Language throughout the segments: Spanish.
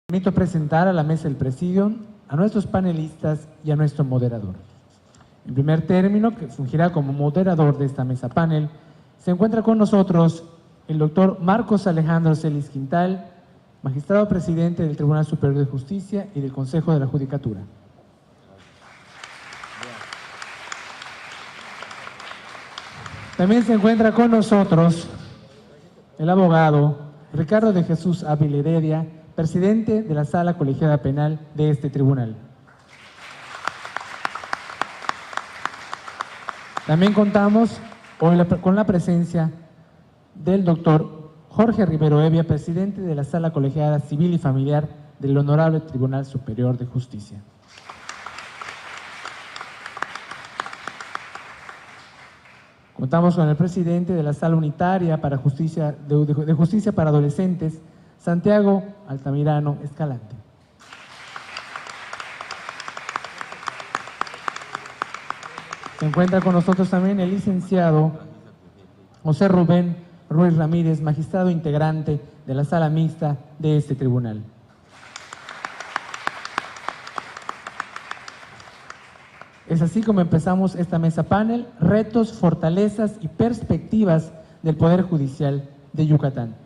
Permito presentar a la mesa del Presidium a nuestros panelistas y a nuestro moderador. En primer término, que fungirá como moderador de esta mesa panel, se encuentra con nosotros el doctor Marcos Alejandro Celis Quintal, magistrado presidente del Tribunal Superior de Justicia y del Consejo de la Judicatura. También se encuentra con nosotros el abogado Ricardo de Jesús Ávila Heredia, presidente de la Sala Colegiada Penal de este tribunal. También contamos hoy con la presencia del doctor Jorge Rivero Evia, presidente de la Sala Colegiada Civil y Familiar del Honorable Tribunal Superior de Justicia. Contamos con el presidente de la Sala Unitaria para de Justicia para Adolescentes, Santiago Altamirano Escalante. Se encuentra con nosotros también el licenciado José Rubén Ruiz Ramírez, magistrado integrante de la Sala Mixta de este tribunal. Es así como empezamos esta mesa panel, retos, fortalezas y perspectivas del Poder Judicial de Yucatán.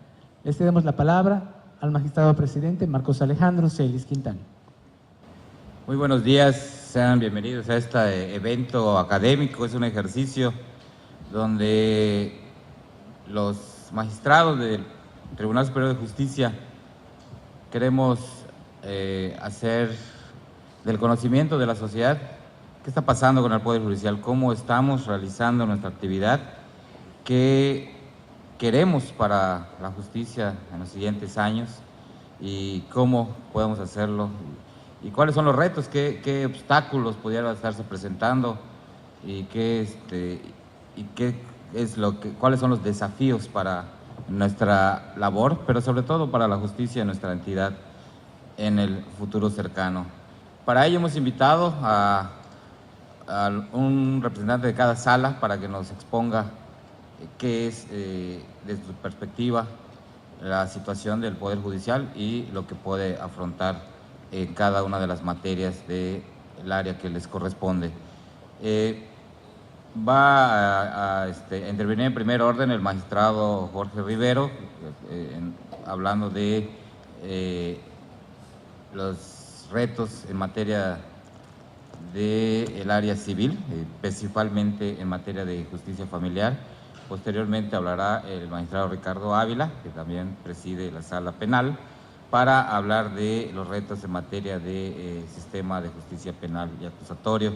Le cedemos la palabra al magistrado presidente Marcos Alejandro Celis Quintal. Muy buenos días, sean bienvenidos a este evento académico. Es un ejercicio donde los magistrados del Tribunal Superior de Justicia queremos hacer del conocimiento de la sociedad qué está pasando con el Poder Judicial, cómo estamos realizando nuestra actividad, qué queremos para la justicia en los siguientes años y cómo podemos hacerlo y cuáles son los retos, qué obstáculos pudieran estarse presentando y cuáles son los desafíos para nuestra labor, pero sobre todo para la justicia de nuestra entidad en el futuro cercano. Para ello hemos invitado a un representante de cada sala para que nos exponga qué es, desde su perspectiva, la situación del Poder Judicial y lo que puede afrontar en cada una de las materias del área que les corresponde. Va a intervenir en primer orden el magistrado Jorge Rivero, hablando de los retos en materia del área civil, principalmente en materia de justicia familiar. Posteriormente hablará el magistrado Ricardo Ávila, que también preside la Sala Penal, para hablar de los retos en materia de sistema de justicia penal y acusatorio.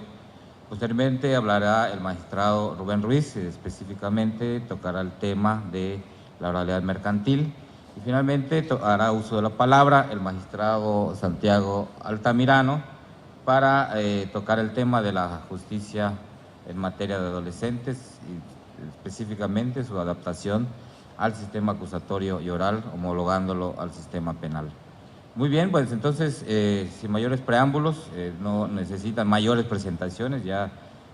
Posteriormente hablará el magistrado Rubén Ruiz, específicamente tocará el tema de la oralidad mercantil. Y finalmente hará uso de la palabra el magistrado Santiago Altamirano para tocar el tema de la justicia en materia de adolescentes y específicamente su adaptación al sistema acusatorio y oral, homologándolo al sistema penal. Muy bien, pues entonces, sin mayores preámbulos, no necesitan mayores presentaciones, ya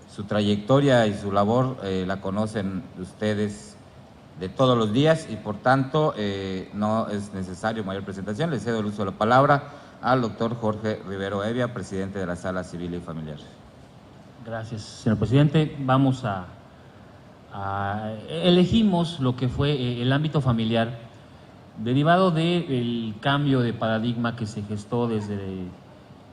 su trayectoria y su labor la conocen ustedes de todos los días y por tanto no es necesario mayor presentación. Les cedo el uso de la palabra al doctor Jorge Rivero Evia, presidente de la Sala Civil y Familiar. Gracias, señor presidente. Elegimos lo que fue el ámbito familiar, derivado del cambio de paradigma que se gestó desde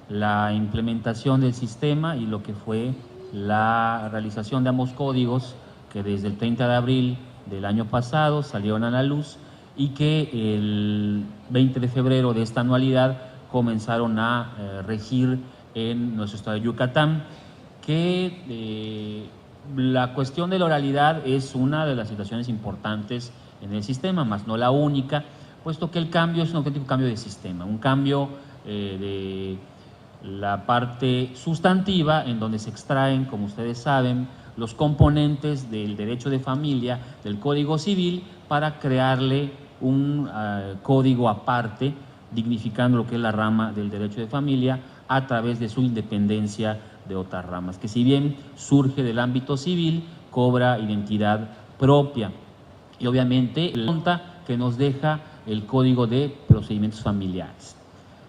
la implementación del sistema y lo que fue la realización de ambos códigos que desde el 30 de abril del año pasado salieron a la luz y que el 20 de febrero de esta anualidad comenzaron a regir en nuestro estado de Yucatán, que la cuestión de la oralidad es una de las situaciones importantes en el sistema, más no la única, puesto que el cambio es un auténtico cambio de sistema, un cambio de la parte sustantiva en donde se extraen, como ustedes saben, los componentes del derecho de familia, del Código Civil, para crearle un código aparte, dignificando lo que es la rama del derecho de familia a través de su independencia de otras ramas, que si bien surge del ámbito civil, cobra identidad propia. Y obviamente la nota que nos deja el Código de Procedimientos Familiares.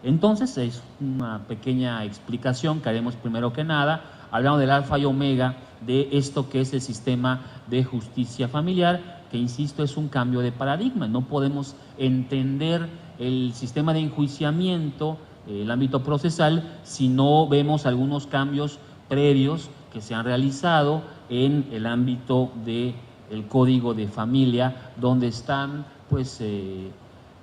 Entonces, es una pequeña explicación que haremos primero que nada, hablando del alfa y omega de esto que es el sistema de justicia familiar, que insisto, es un cambio de paradigma. No podemos entender el sistema de enjuiciamiento, el ámbito procesal, si no vemos algunos cambios previos que se han realizado en el ámbito del Código de Familia, donde están pues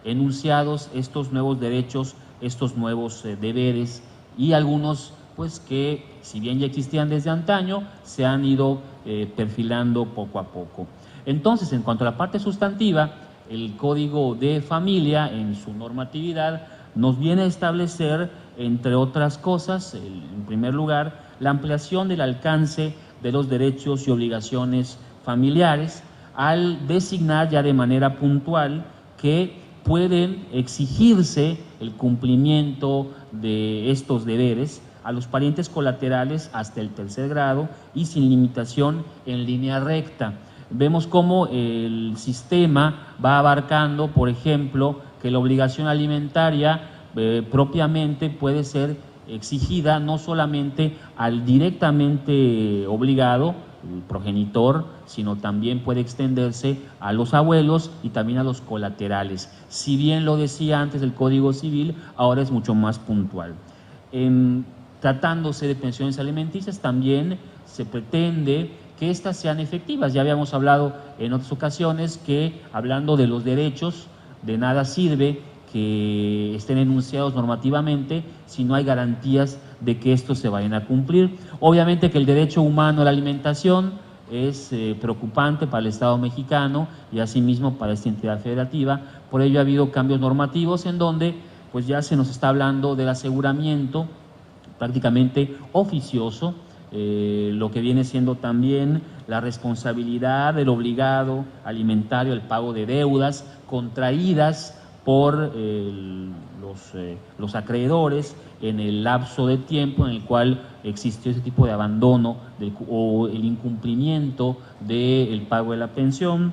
enunciados estos nuevos derechos, estos nuevos deberes y algunos pues que si bien ya existían desde antaño, se han ido perfilando poco a poco. Entonces, en cuanto a la parte sustantiva, el Código de Familia en su normatividad nos viene a establecer, entre otras cosas, en primer lugar, la ampliación del alcance de los derechos y obligaciones familiares al designar ya de manera puntual que pueden exigirse el cumplimiento de estos deberes a los parientes colaterales hasta el tercer grado y sin limitación en línea recta. Vemos cómo el sistema va abarcando, por ejemplo, que la obligación alimentaria propiamente puede ser exigida no solamente al directamente obligado, el progenitor, sino también puede extenderse a los abuelos y también a los colaterales. Si bien lo decía antes el Código Civil, ahora es mucho más puntual. Tratándose de pensiones alimenticias, también se pretende que éstas sean efectivas. Ya habíamos hablado en otras ocasiones que, hablando de los derechos, de nada sirve que estén enunciados normativamente si no hay garantías de que estos se vayan a cumplir. Obviamente que el derecho humano a la alimentación es preocupante para el Estado mexicano y asimismo para esta entidad federativa. Por ello ha habido cambios normativos en donde pues ya se nos está hablando del aseguramiento prácticamente oficioso, lo que viene siendo también la responsabilidad del obligado alimentario, el pago de deudas contraídas por los acreedores en el lapso de tiempo en el cual existió ese tipo de abandono o el incumplimiento del pago de la pensión,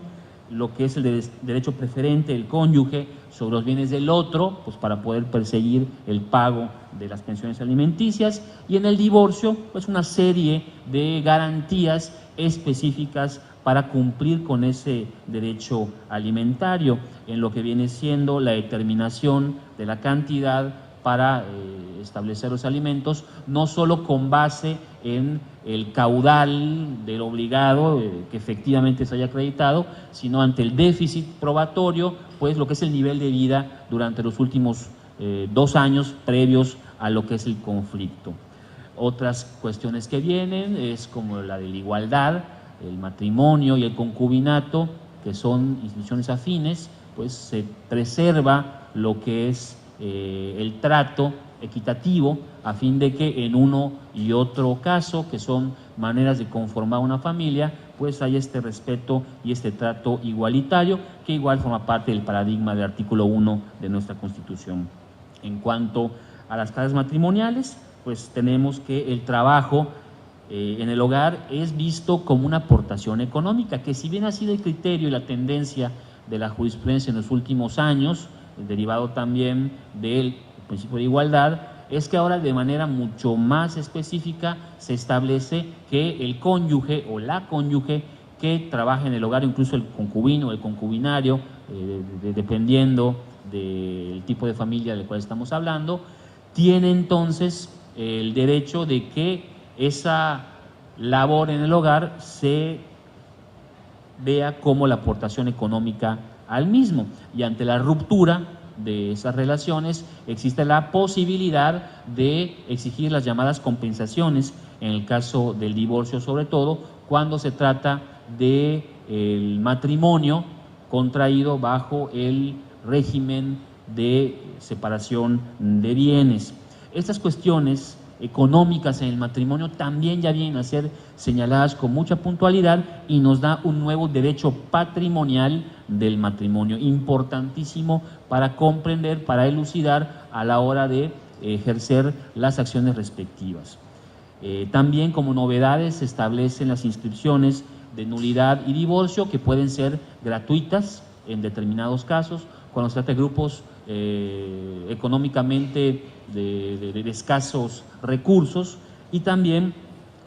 lo que es el derecho preferente del cónyuge sobre los bienes del otro, pues para poder perseguir el pago de las pensiones alimenticias, y en el divorcio, pues una serie de garantías específicas para cumplir con ese derecho alimentario, en lo que viene siendo la determinación de la cantidad para establecer los alimentos, no solo con base en el caudal del obligado que efectivamente se haya acreditado, sino ante el déficit probatorio, pues lo que es el nivel de vida durante los últimos 2 años previos a lo que es el conflicto. Otras cuestiones que vienen es como la de la igualdad, el matrimonio y el concubinato, que son instituciones afines, pues se preserva lo que es el trato equitativo a fin de que en uno y otro caso, que son maneras de conformar una familia, pues haya este respeto y este trato igualitario, que igual forma parte del paradigma del artículo 1 de nuestra Constitución. En cuanto a las casas matrimoniales, pues tenemos que el trabajo en el hogar es visto como una aportación económica, que si bien ha sido el criterio y la tendencia de la jurisprudencia en los últimos años, derivado también del principio de igualdad, es que ahora de manera mucho más específica se establece que el cónyuge o la cónyuge que trabaja en el hogar, incluso el concubino o el concubinario, dependiendo del tipo de familia del cual estamos hablando, tiene entonces el derecho de que esa labor en el hogar se vea como la aportación económica al mismo, y ante la ruptura de esas relaciones existe la posibilidad de exigir las llamadas compensaciones en el caso del divorcio, sobre todo cuando se trata del matrimonio contraído bajo el régimen de separación de bienes. Estas cuestiones económicas en el matrimonio también ya vienen a ser señaladas con mucha puntualidad y nos da un nuevo derecho patrimonial del matrimonio, importantísimo para comprender, para elucidar a la hora de ejercer las acciones respectivas. También como novedades se establecen las inscripciones de nulidad y divorcio, que pueden ser gratuitas en determinados casos, cuando se trata de grupos económicamente de escasos recursos, y también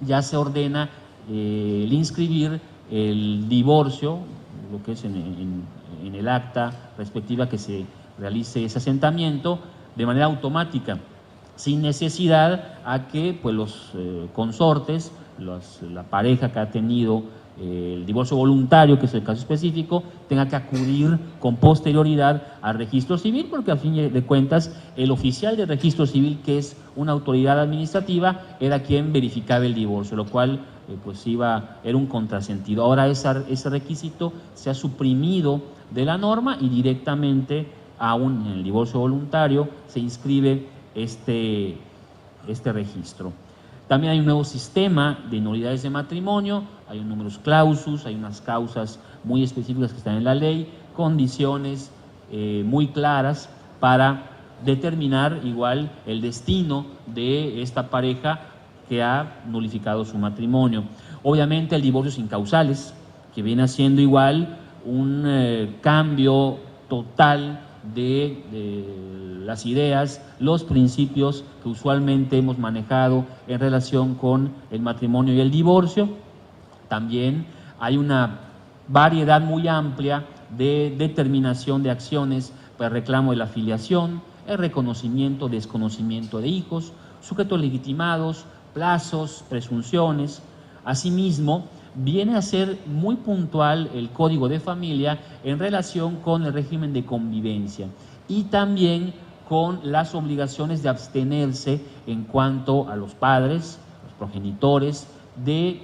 ya se ordena el inscribir el divorcio, lo que es en el acta respectiva que se realice ese asentamiento de manera automática, sin necesidad a que pues, los consortes, la pareja que ha tenido el divorcio voluntario, que es el caso específico, tenga que acudir con posterioridad al registro civil, porque a fin de cuentas el oficial del registro civil, que es una autoridad administrativa, era quien verificaba el divorcio, lo cual pues era un contrasentido. Ahora ese requisito se ha suprimido de la norma y directamente aún en el divorcio voluntario se inscribe este registro. También hay un nuevo sistema de nulidades de matrimonio, hay un numerus clausus, hay unas causas muy específicas que están en la ley, condiciones muy claras para determinar igual el destino de esta pareja que ha nulificado su matrimonio. Obviamente el divorcio sin causales, que viene haciendo igual un cambio total de las ideas, los principios que usualmente hemos manejado en relación con el matrimonio y el divorcio. También hay una variedad muy amplia de determinación de acciones para el reclamo de la filiación, el reconocimiento, desconocimiento de hijos, sujetos legitimados, plazos, presunciones. Asimismo, viene a ser muy puntual el Código de Familia en relación con el régimen de convivencia y también con las obligaciones de abstenerse en cuanto a los padres, los progenitores, de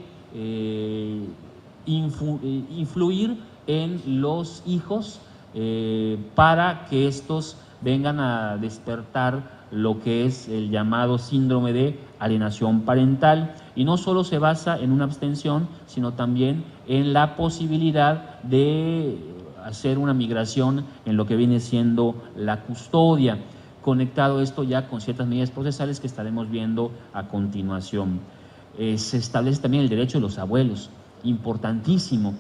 influir en los hijos para que estos vengan a despertar lo que es el llamado síndrome de alienación parental, y no solo se basa en una abstención, sino también en la posibilidad de hacer una migración en lo que viene siendo la custodia, conectado esto ya con ciertas medidas procesales que estaremos viendo a continuación. Se establece también el derecho de los abuelos, importantísimo.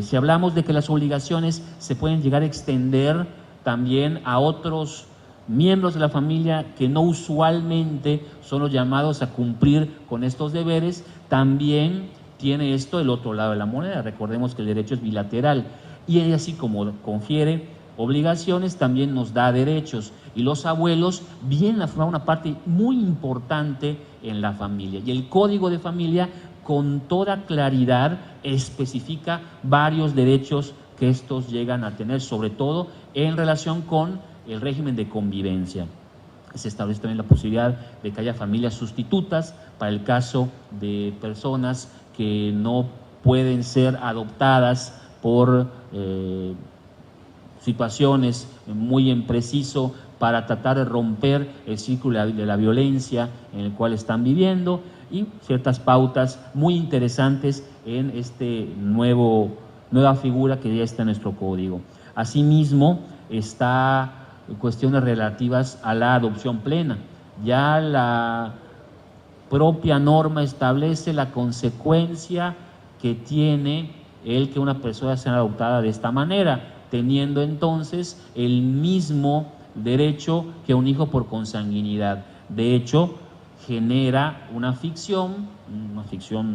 Si hablamos de que las obligaciones se pueden llegar a extender también a otros miembros de la familia que no usualmente son los llamados a cumplir con estos deberes, también tiene esto el otro lado de la moneda. Recordemos que el derecho es bilateral y así como confiere obligaciones, también nos da derechos, y los abuelos vienen a formar una parte muy importante en la familia, y el Código de Familia con toda claridad especifica varios derechos que estos llegan a tener, sobre todo en relación con el régimen de convivencia. Se establece también la posibilidad de que haya familias sustitutas para el caso de personas que no pueden ser adoptadas por situaciones muy en preciso para tratar de romper el círculo de la violencia en el cual están viviendo, y ciertas pautas muy interesantes en nueva figura que ya está en nuestro código. Asimismo, está cuestiones relativas a la adopción plena. Ya la propia norma establece la consecuencia que tiene el que una persona sea adoptada de esta manera, teniendo entonces el mismo derecho que un hijo por consanguinidad. De hecho, genera una ficción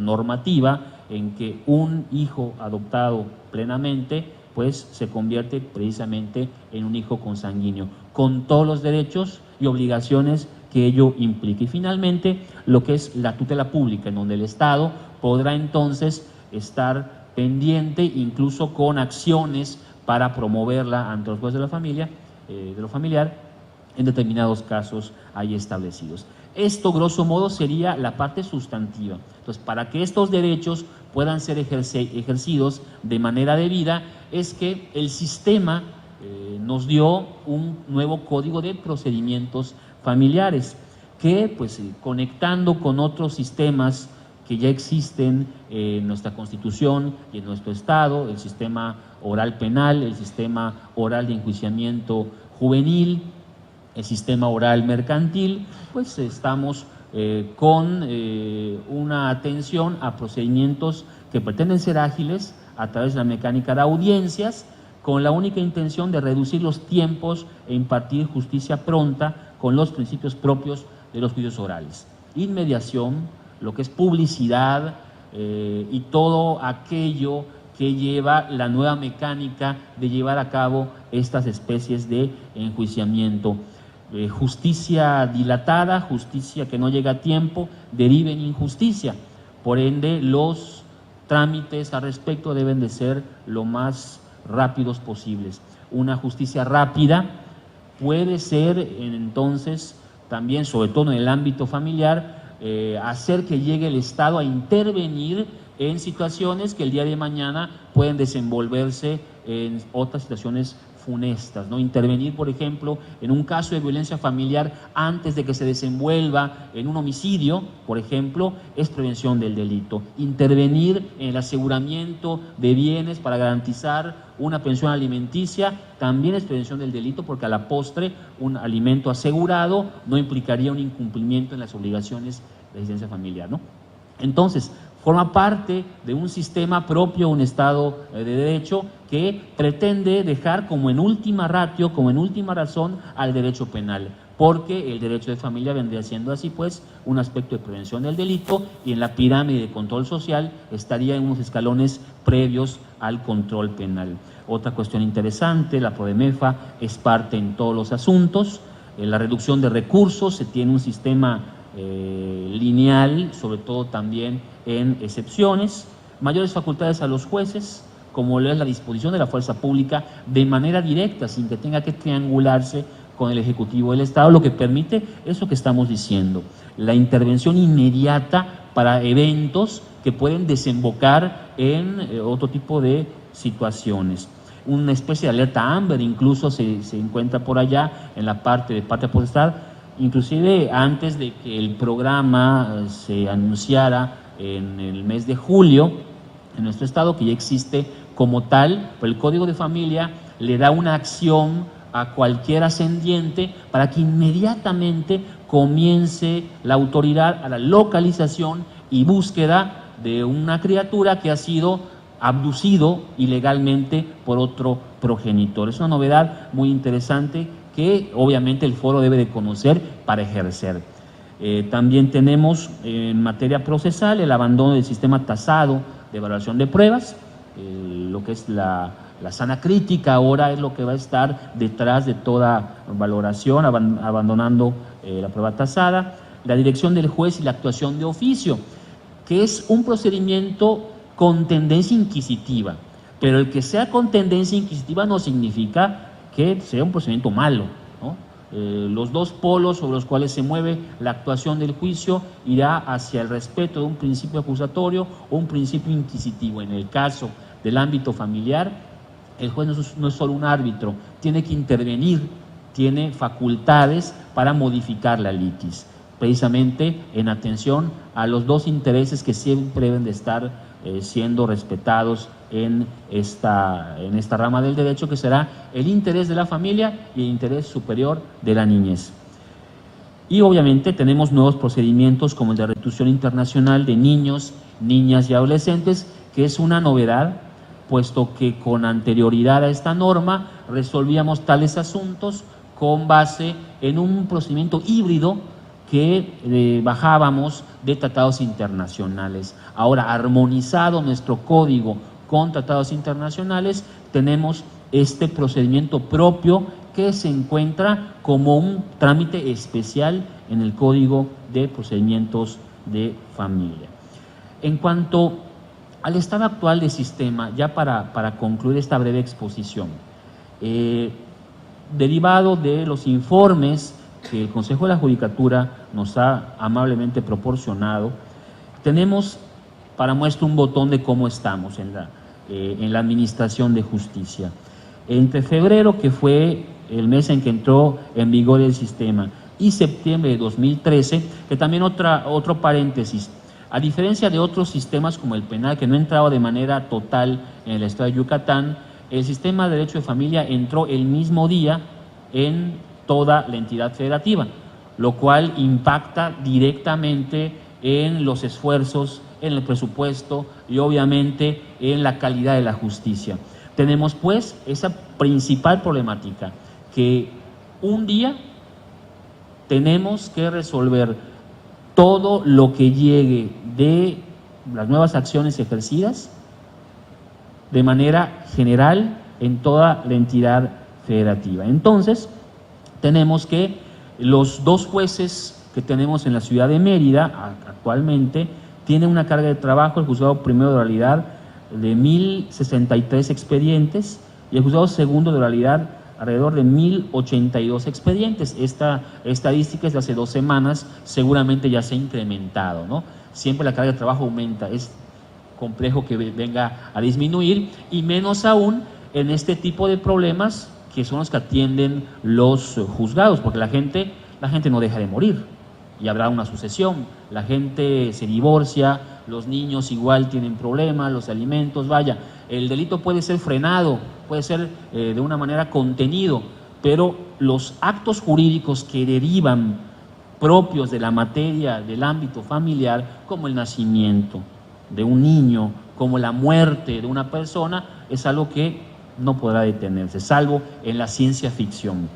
normativa en que un hijo adoptado plenamente pues se convierte precisamente en un hijo consanguíneo, con todos los derechos y obligaciones que ello implica. Y finalmente, lo que es la tutela pública, en donde el Estado podrá entonces estar pendiente, incluso con acciones para promoverla ante los jueces de la familia, de lo familiar, en determinados casos ahí establecidos. Esto, grosso modo, sería la parte sustantiva. Entonces, para que estos derechos puedan ser ejercidos de manera debida, es que el sistema nos dio un nuevo código de procedimientos familiares, que pues conectando con otros sistemas que ya existen en nuestra Constitución y en nuestro Estado, el sistema oral penal, el sistema oral de enjuiciamiento juvenil, el sistema oral mercantil, pues estamos con una atención a procedimientos que pretenden ser ágiles a través de la mecánica de audiencias, con la única intención de reducir los tiempos e impartir justicia pronta con los principios propios de los juicios orales. Inmediación, lo que es publicidad y todo aquello que lleva la nueva mecánica de llevar a cabo estas especies de enjuiciamiento. Justicia dilatada, justicia que no llega a tiempo, deriva en injusticia. Por ende, los trámites al respecto deben de ser lo más rápidos posibles. Una justicia rápida puede ser entonces también, sobre todo en el ámbito familiar, hacer que llegue el Estado a intervenir en situaciones que el día de mañana pueden desenvolverse en otras situaciones funestas, ¿no? Intervenir, por ejemplo, en un caso de violencia familiar antes de que se desenvuelva en un homicidio, por ejemplo, es prevención del delito. Intervenir en el aseguramiento de bienes para garantizar una pensión alimenticia también es prevención del delito, porque a la postre un alimento asegurado no implicaría un incumplimiento en las obligaciones de asistencia familiar, ¿no? Entonces, forma parte de un sistema propio, un Estado de Derecho que pretende dejar como en última ratio, como en última razón, al derecho penal, porque el derecho de familia vendría siendo así pues un aspecto de prevención del delito, y en la pirámide de control social estaría en unos escalones previos al control penal. Otra cuestión interesante, la PRODEMEFA es parte en todos los asuntos. La reducción de recursos, se tiene un sistema lineal, sobre todo también en excepciones, mayores facultades a los jueces, como lo es la disposición de la fuerza pública de manera directa, sin que tenga que triangularse con el Ejecutivo del Estado, lo que permite eso que estamos diciendo, la intervención inmediata para eventos que pueden desembocar en otro tipo de situaciones. Una especie de alerta Amber incluso se encuentra por allá en la parte de patria potestad, inclusive antes de que el programa se anunciara en el mes de julio en nuestro estado, que ya existe como tal, pero el Código de Familia le da una acción a cualquier ascendiente para que inmediatamente comience la autoridad a la localización y búsqueda de una criatura que ha sido abducido ilegalmente por otro progenitor. Es una novedad muy interesante que obviamente el foro debe de conocer para ejercer. También tenemos en materia procesal el abandono del sistema tasado de evaluación de pruebas, lo que es la sana crítica ahora es lo que va a estar detrás de toda valoración, abandonando la prueba tasada, la dirección del juez y la actuación de oficio, que es un procedimiento con tendencia inquisitiva, pero el que sea con tendencia inquisitiva no significa que sea un procedimiento malo, ¿no? Los dos polos sobre los cuales se mueve la actuación del juicio irá hacia el respeto de un principio acusatorio o un principio inquisitivo. En el caso del ámbito familiar, el juez no es solo un árbitro, tiene que intervenir, tiene facultades para modificar la litis, precisamente en atención a los dos intereses que siempre deben de estar siendo respetados en esta rama del derecho, que será el interés de la familia y el interés superior de la niñez. Y obviamente tenemos nuevos procedimientos como el de restitución internacional de niños, niñas y adolescentes, que es una novedad, puesto que con anterioridad a esta norma resolvíamos tales asuntos con base en un procedimiento híbrido que bajábamos de tratados internacionales. Ahora, armonizado nuestro código con tratados internacionales, tenemos este procedimiento propio que se encuentra como un trámite especial en el Código de Procedimientos de Familia. En cuanto al estado actual del sistema, ya para concluir esta breve exposición, derivado de los informes que el Consejo de la Judicatura nos ha amablemente proporcionado, tenemos para muestra un botón de cómo estamos en la administración de justicia. Entre febrero, que fue el mes en que entró en vigor el sistema, y septiembre de 2013, que también otro paréntesis, a diferencia de otros sistemas como el penal, que no ha entrado de manera total en el estado de Yucatán, el sistema de derecho de familia entró el mismo día en toda la entidad federativa, lo cual impacta directamente en los esfuerzos, en el presupuesto y obviamente en la calidad de la justicia. Tenemos pues esa principal problemática, que un día tenemos que resolver todo lo que llegue de las nuevas acciones ejercidas de manera general en toda la entidad federativa. Entonces, tenemos que los 2 jueces que tenemos en la ciudad de Mérida actualmente tienen una carga de trabajo, el juzgado primero de oralidad de 1.063 expedientes y el juzgado segundo de oralidad alrededor de 1.082 expedientes. Esta estadística es de hace 2 semanas, seguramente ya se ha incrementado, ¿no? Siempre la carga de trabajo aumenta, es complejo que venga a disminuir, y menos aún en este tipo de problemas que son los que atienden los juzgados, porque la gente no deja de morir y habrá una sucesión, la gente se divorcia, los niños igual tienen problemas, los alimentos, vaya, el delito puede ser frenado, puede ser de una manera contenido, pero los actos jurídicos que derivan propios de la materia del ámbito familiar, como el nacimiento de un niño, como la muerte de una persona, es algo que no podrá detenerse, salvo en la ciencia ficción.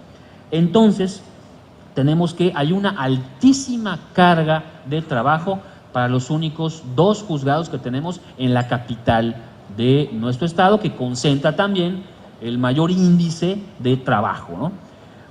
Entonces, tenemos que hay una altísima carga de trabajo para los únicos 2 juzgados que tenemos en la capital de nuestro estado, que concentra también el mayor índice de trabajo, ¿no?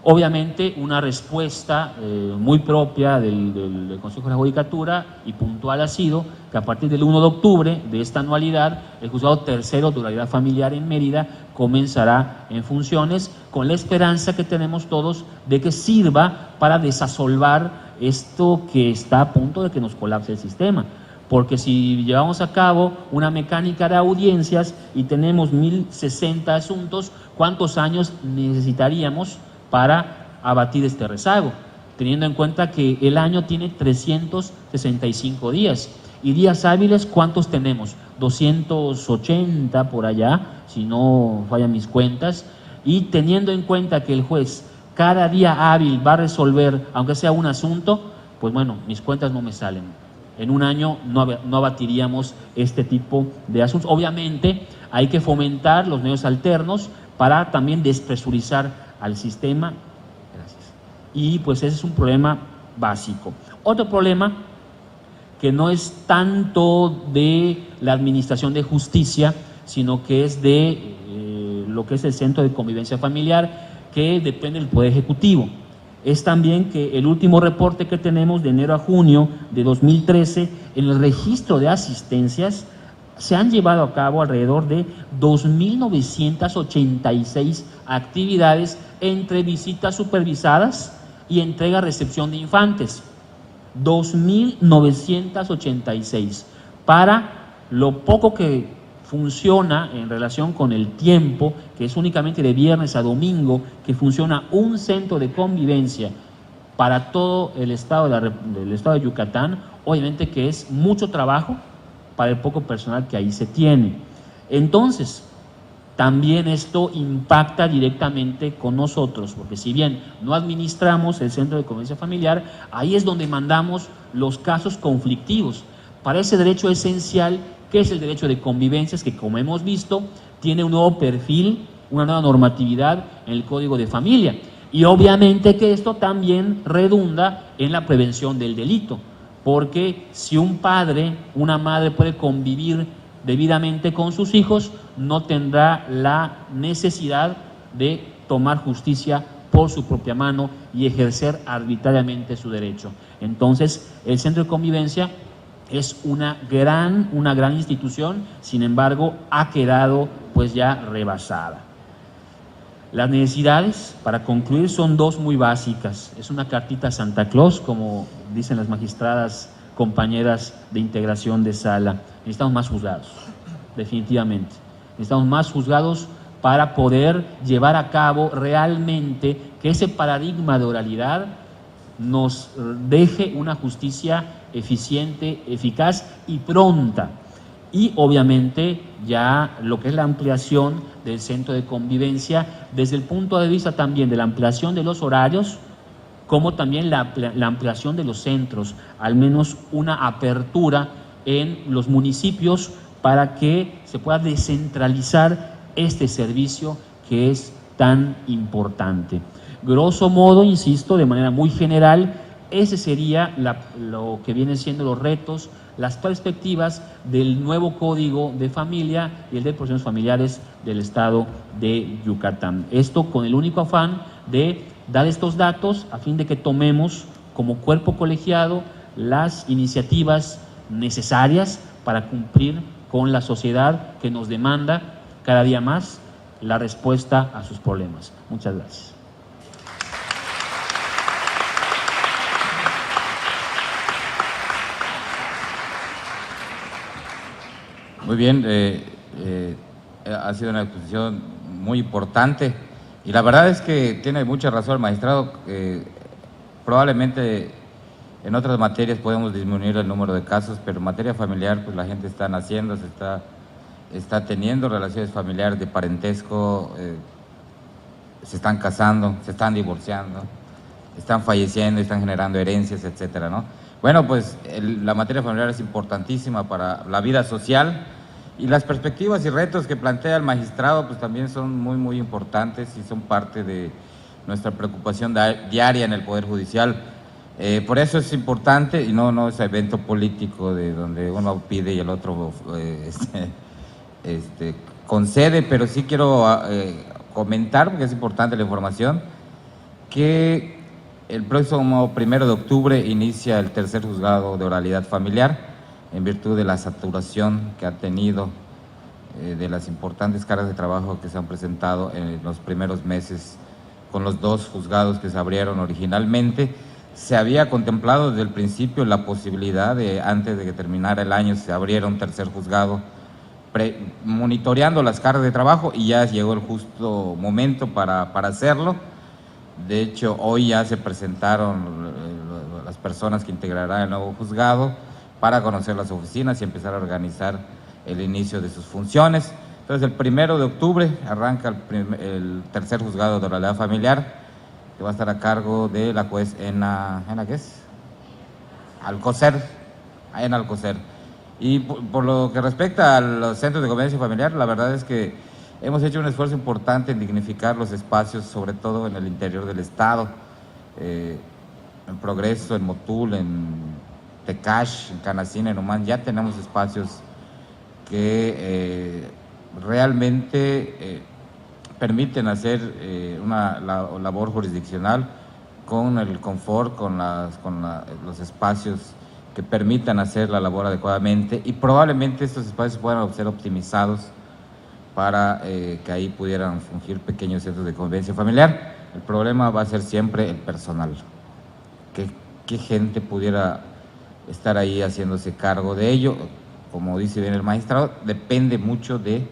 Obviamente una respuesta muy propia del Consejo de la Judicatura y puntual ha sido que a partir del 1 de octubre de esta anualidad, el juzgado tercero de oralidad familiar en Mérida comenzará en funciones, con la esperanza que tenemos todos de que sirva para desasolvar esto que está a punto de que nos colapse el sistema. Porque si llevamos a cabo una mecánica de audiencias y tenemos 1.060 asuntos, ¿cuántos años necesitaríamos para abatir este rezago? Teniendo en cuenta que el año tiene 365 días. ¿Y días hábiles cuántos tenemos? 280 por allá, si no fallan mis cuentas. Y teniendo en cuenta que el juez cada día hábil va a resolver, aunque sea un asunto, pues bueno, mis cuentas no me salen. En un año no abatiríamos este tipo de asuntos. Obviamente hay que fomentar los medios alternos para también despresurizar al sistema. Gracias. Y pues ese es un problema básico. Otro problema que no es tanto de la administración de justicia, sino que es de lo que es el Centro de Convivencia Familiar, que depende del Poder Ejecutivo. Es también que el último reporte que tenemos de enero a junio de 2013, en el registro de asistencias, se han llevado a cabo alrededor de 2.986 actividades entre visitas supervisadas y entrega-recepción de infantes. 2.986. Para lo poco que funciona en relación con el tiempo, que es únicamente de viernes a domingo, que funciona un centro de convivencia para todo el estado de Yucatán, obviamente que es mucho trabajo para el poco personal que ahí se tiene. Entonces, también esto impacta directamente con nosotros, porque si bien no administramos el Centro de Convivencia Familiar, ahí es donde mandamos los casos conflictivos. Para ese derecho esencial, que es el derecho de convivencias, que como hemos visto, tiene un nuevo perfil, una nueva normatividad en el Código de Familia. Y obviamente que esto también redunda en la prevención del delito, porque si un padre, una madre puede convivir debidamente con sus hijos, no tendrá la necesidad de tomar justicia por su propia mano y ejercer arbitrariamente su derecho. Entonces, el Centro de Convivencia es una gran institución, sin embargo, ha quedado pues ya rebasada. Las necesidades, para concluir, son 2 muy básicas. Es una cartita a Santa Claus, como dicen las magistradas compañeras de integración de sala. Necesitamos más juzgados, definitivamente. Necesitamos más juzgados para poder llevar a cabo realmente que ese paradigma de oralidad nos deje una justicia eficiente, eficaz y pronta. Y obviamente ya lo que es la ampliación del centro de convivencia, desde el punto de vista también de la ampliación de los horarios, como también la ampliación de los centros, al menos una apertura en los municipios para que se pueda descentralizar este servicio que es tan importante. Grosso modo, insisto, de manera muy general, ese sería lo que vienen siendo los retos, las perspectivas del nuevo Código de Familia y el de Protecciones Familiares del Estado de Yucatán. Esto con el único afán de dar estos datos a fin de que tomemos como cuerpo colegiado las iniciativas necesarias para cumplir con la sociedad que nos demanda cada día más la respuesta a sus problemas. Muchas gracias. Muy bien, ha sido una exposición muy importante y la verdad es que tiene mucha razón el magistrado. Probablemente en otras materias podemos disminuir el número de casos, pero en materia familiar pues la gente está naciendo, está teniendo relaciones familiares de parentesco, se están casando, se están divorciando, están falleciendo, están generando herencias, etcétera, ¿no? Bueno, pues la materia familiar es importantísima para la vida social y las perspectivas y retos que plantea el magistrado pues también son muy, muy importantes y son parte de nuestra preocupación diaria en el Poder Judicial. Por eso es importante y no es evento político de donde uno pide y el otro concede, pero sí quiero comentar, porque es importante la información, que el próximo 1 de octubre inicia el tercer juzgado de oralidad familiar en virtud de la saturación que ha tenido de las importantes cargas de trabajo que se han presentado en los primeros meses con los 2 juzgados que se abrieron originalmente. Se había contemplado desde el principio la posibilidad de, antes de que terminara el año, se abriera un tercer juzgado monitoreando las cargas de trabajo y ya llegó el justo momento para hacerlo. De hecho, hoy ya se presentaron las personas que integrarán el nuevo juzgado para conocer las oficinas y empezar a organizar el inicio de sus funciones. Entonces, el 1 de octubre arranca el tercer juzgado de oralidad familiar, que va a estar a cargo de la juez ¿Ena qué es? Alcocer. Y por lo que respecta a los centros de convivencia familiar, la verdad es que hemos hecho un esfuerzo importante en dignificar los espacios, sobre todo en el interior del Estado, en Progreso, en Motul, en Tecash, en Canacín, en Humán. Ya tenemos espacios que realmente permiten hacer una labor jurisdiccional con el confort, con los espacios que permitan hacer la labor adecuadamente, y probablemente estos espacios puedan ser optimizados para que ahí pudieran fungir pequeños centros de convivencia familiar. El problema va a ser siempre el personal. ¿Qué gente pudiera estar ahí haciéndose cargo de ello? Como dice bien el magistrado, depende mucho del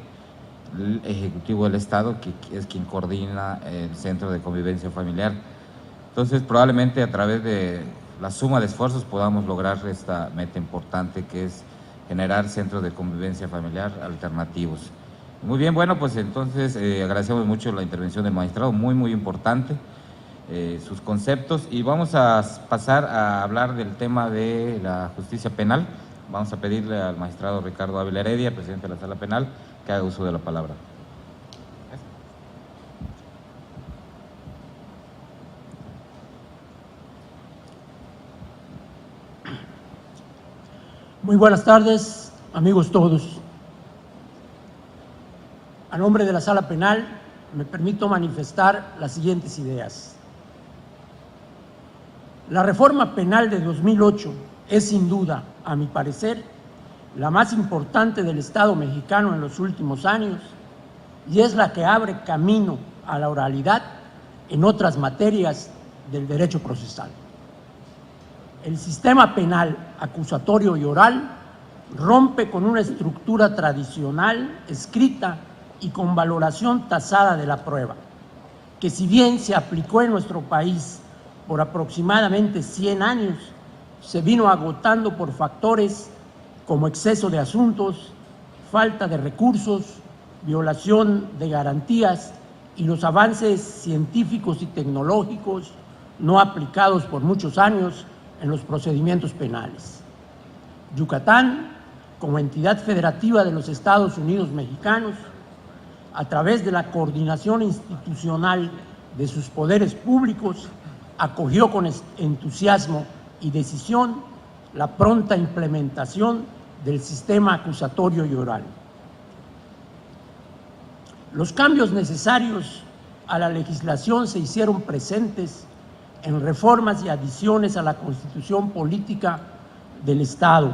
Ejecutivo del Estado, que es quien coordina el centro de convivencia familiar. Entonces, probablemente a través de la suma de esfuerzos podamos lograr esta meta importante, que es generar centros de convivencia familiar alternativos. Muy bien, bueno, pues entonces agradecemos mucho la intervención del magistrado, muy, muy importante, sus conceptos, y vamos a pasar a hablar del tema de la justicia penal. Vamos a pedirle al magistrado Ricardo Ávila Heredia, presidente de la Sala Penal, que haga uso de la palabra. Muy buenas tardes, amigos todos. A nombre de la Sala Penal, me permito manifestar las siguientes ideas. La reforma penal de 2008 es sin duda, a mi parecer, la más importante del Estado mexicano en los últimos años y es la que abre camino a la oralidad en otras materias del derecho procesal. El sistema penal acusatorio y oral rompe con una estructura tradicional, escrita y con valoración tasada de la prueba, que si bien se aplicó en nuestro país por aproximadamente 100 años, se vino agotando por factores como exceso de asuntos, falta de recursos, violación de garantías y los avances científicos y tecnológicos no aplicados por muchos años en los procedimientos penales. Yucatán, como entidad federativa de los Estados Unidos mexicanos, a través de la coordinación institucional de sus poderes públicos, acogió con entusiasmo y decisión la pronta implementación del sistema acusatorio y oral. Los cambios necesarios a la legislación se hicieron presentes en reformas y adiciones a la Constitución Política del Estado,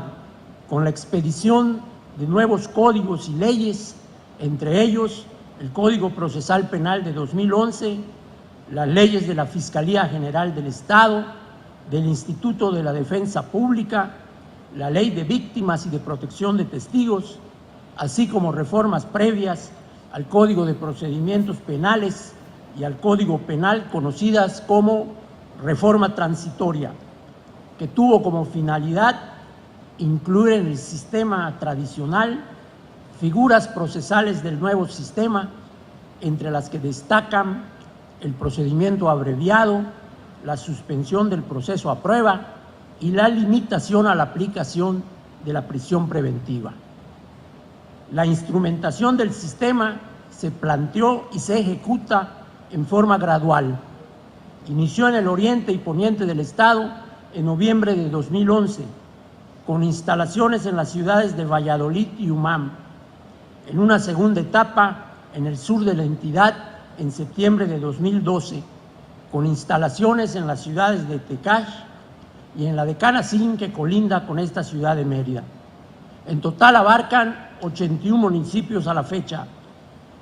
con la expedición de nuevos códigos y leyes, entre ellos el Código Procesal Penal de 2011, las leyes de la Fiscalía General del Estado, del Instituto de la Defensa Pública, la Ley de Víctimas y de Protección de Testigos, así como reformas previas al Código de Procedimientos Penales y al Código Penal, conocidas como reforma transitoria, que tuvo como finalidad incluir en el sistema tradicional figuras procesales del nuevo sistema, entre las que destacan el procedimiento abreviado, la suspensión del proceso a prueba y la limitación a la aplicación de la prisión preventiva. La instrumentación del sistema se planteó y se ejecuta en forma gradual. Inició en el oriente y poniente del Estado en noviembre de 2011, con instalaciones en las ciudades de Valladolid y Umam. En una segunda etapa en el sur de la entidad en septiembre de 2012, con instalaciones en las ciudades de Tecash y en la de Canacín, que colinda con esta ciudad de Mérida. En total abarcan 81 municipios a la fecha,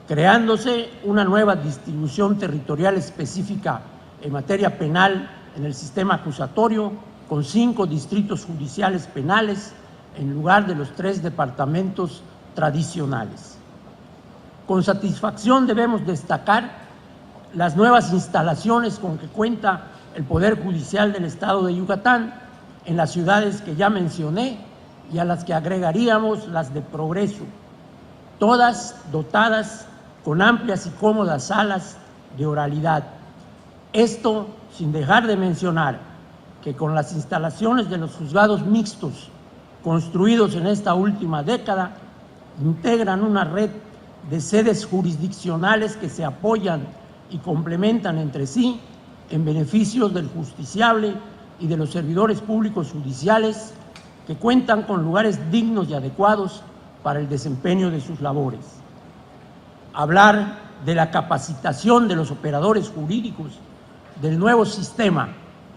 creándose una nueva distribución territorial específica en materia penal en el sistema acusatorio, con 5 distritos judiciales penales en lugar de los 3 departamentos tradicionales. Con satisfacción debemos destacar las nuevas instalaciones con que cuenta el Poder Judicial del Estado de Yucatán en las ciudades que ya mencioné y a las que agregaríamos las de Progreso, todas dotadas con amplias y cómodas salas de oralidad. Esto sin dejar de mencionar que con las instalaciones de los juzgados mixtos construidos en esta última década, integran una red de sedes jurisdiccionales que se apoyan y complementan entre sí en beneficio del justiciable y de los servidores públicos judiciales, que cuentan con lugares dignos y adecuados para el desempeño de sus labores. Hablar de la capacitación de los operadores jurídicos del nuevo sistema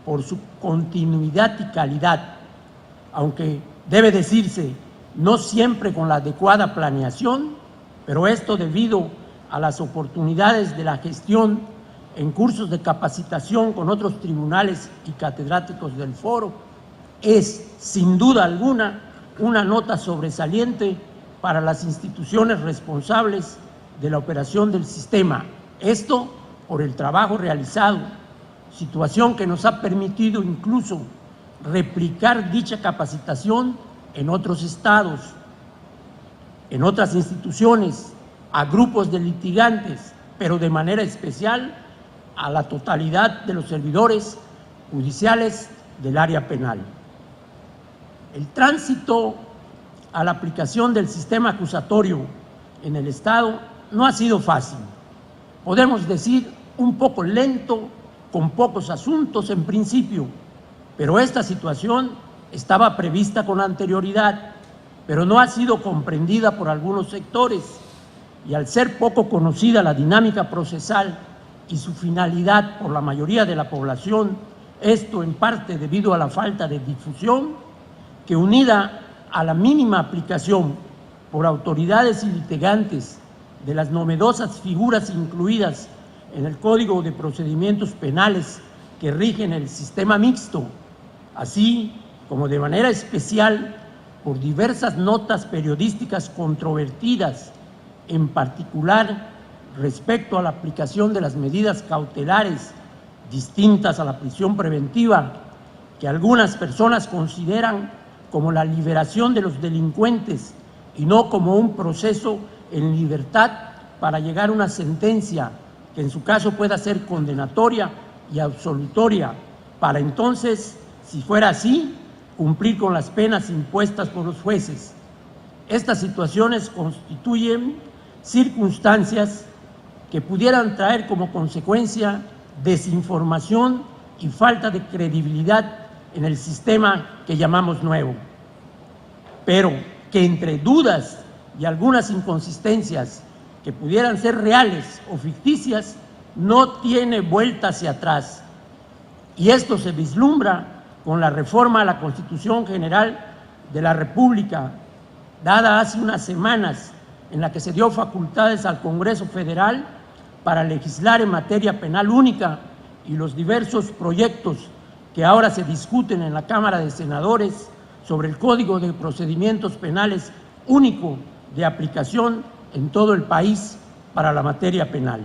por su continuidad y calidad, aunque debe decirse no siempre con la adecuada planeación, pero esto debido a las oportunidades de la gestión en cursos de capacitación con otros tribunales y catedráticos del foro, es sin duda alguna una nota sobresaliente para las instituciones responsables de la operación del sistema. Esto por el trabajo realizado, situación que nos ha permitido incluso replicar dicha capacitación en otros estados, en otras instituciones, a grupos de litigantes, pero de manera especial a la totalidad de los servidores judiciales del área penal. El tránsito a la aplicación del sistema acusatorio en el Estado no ha sido fácil. Podemos decir un poco lento, con pocos asuntos en principio, pero esta situación estaba prevista con anterioridad, pero no ha sido comprendida por algunos sectores, y al ser poco conocida la dinámica procesal y su finalidad por la mayoría de la población, esto en parte debido a la falta de difusión, que unida a la mínima aplicación por autoridades y litigantes de las novedosas figuras incluidas en el Código de Procedimientos Penales que rigen el sistema mixto, así como de manera especial por diversas notas periodísticas controvertidas, en particular respecto a la aplicación de las medidas cautelares distintas a la prisión preventiva, que algunas personas consideran como la liberación de los delincuentes y no como un proceso en libertad para llegar a una sentencia que en su caso pueda ser condenatoria y absolutoria, para entonces, si fuera así, cumplir con las penas impuestas por los jueces. Estas situaciones constituyen circunstancias que pudieran traer como consecuencia desinformación y falta de credibilidad en el sistema que llamamos nuevo, pero que entre dudas y algunas inconsistencias que pudieran ser reales o ficticias, no tiene vuelta hacia atrás. Y esto se vislumbra con la reforma a la Constitución General de la República, dada hace unas semanas, en la que se dio facultades al Congreso Federal para legislar en materia penal única, y los diversos proyectos que ahora se discuten en la Cámara de Senadores sobre el Código de Procedimientos Penales único de aplicación en todo el país para la materia penal.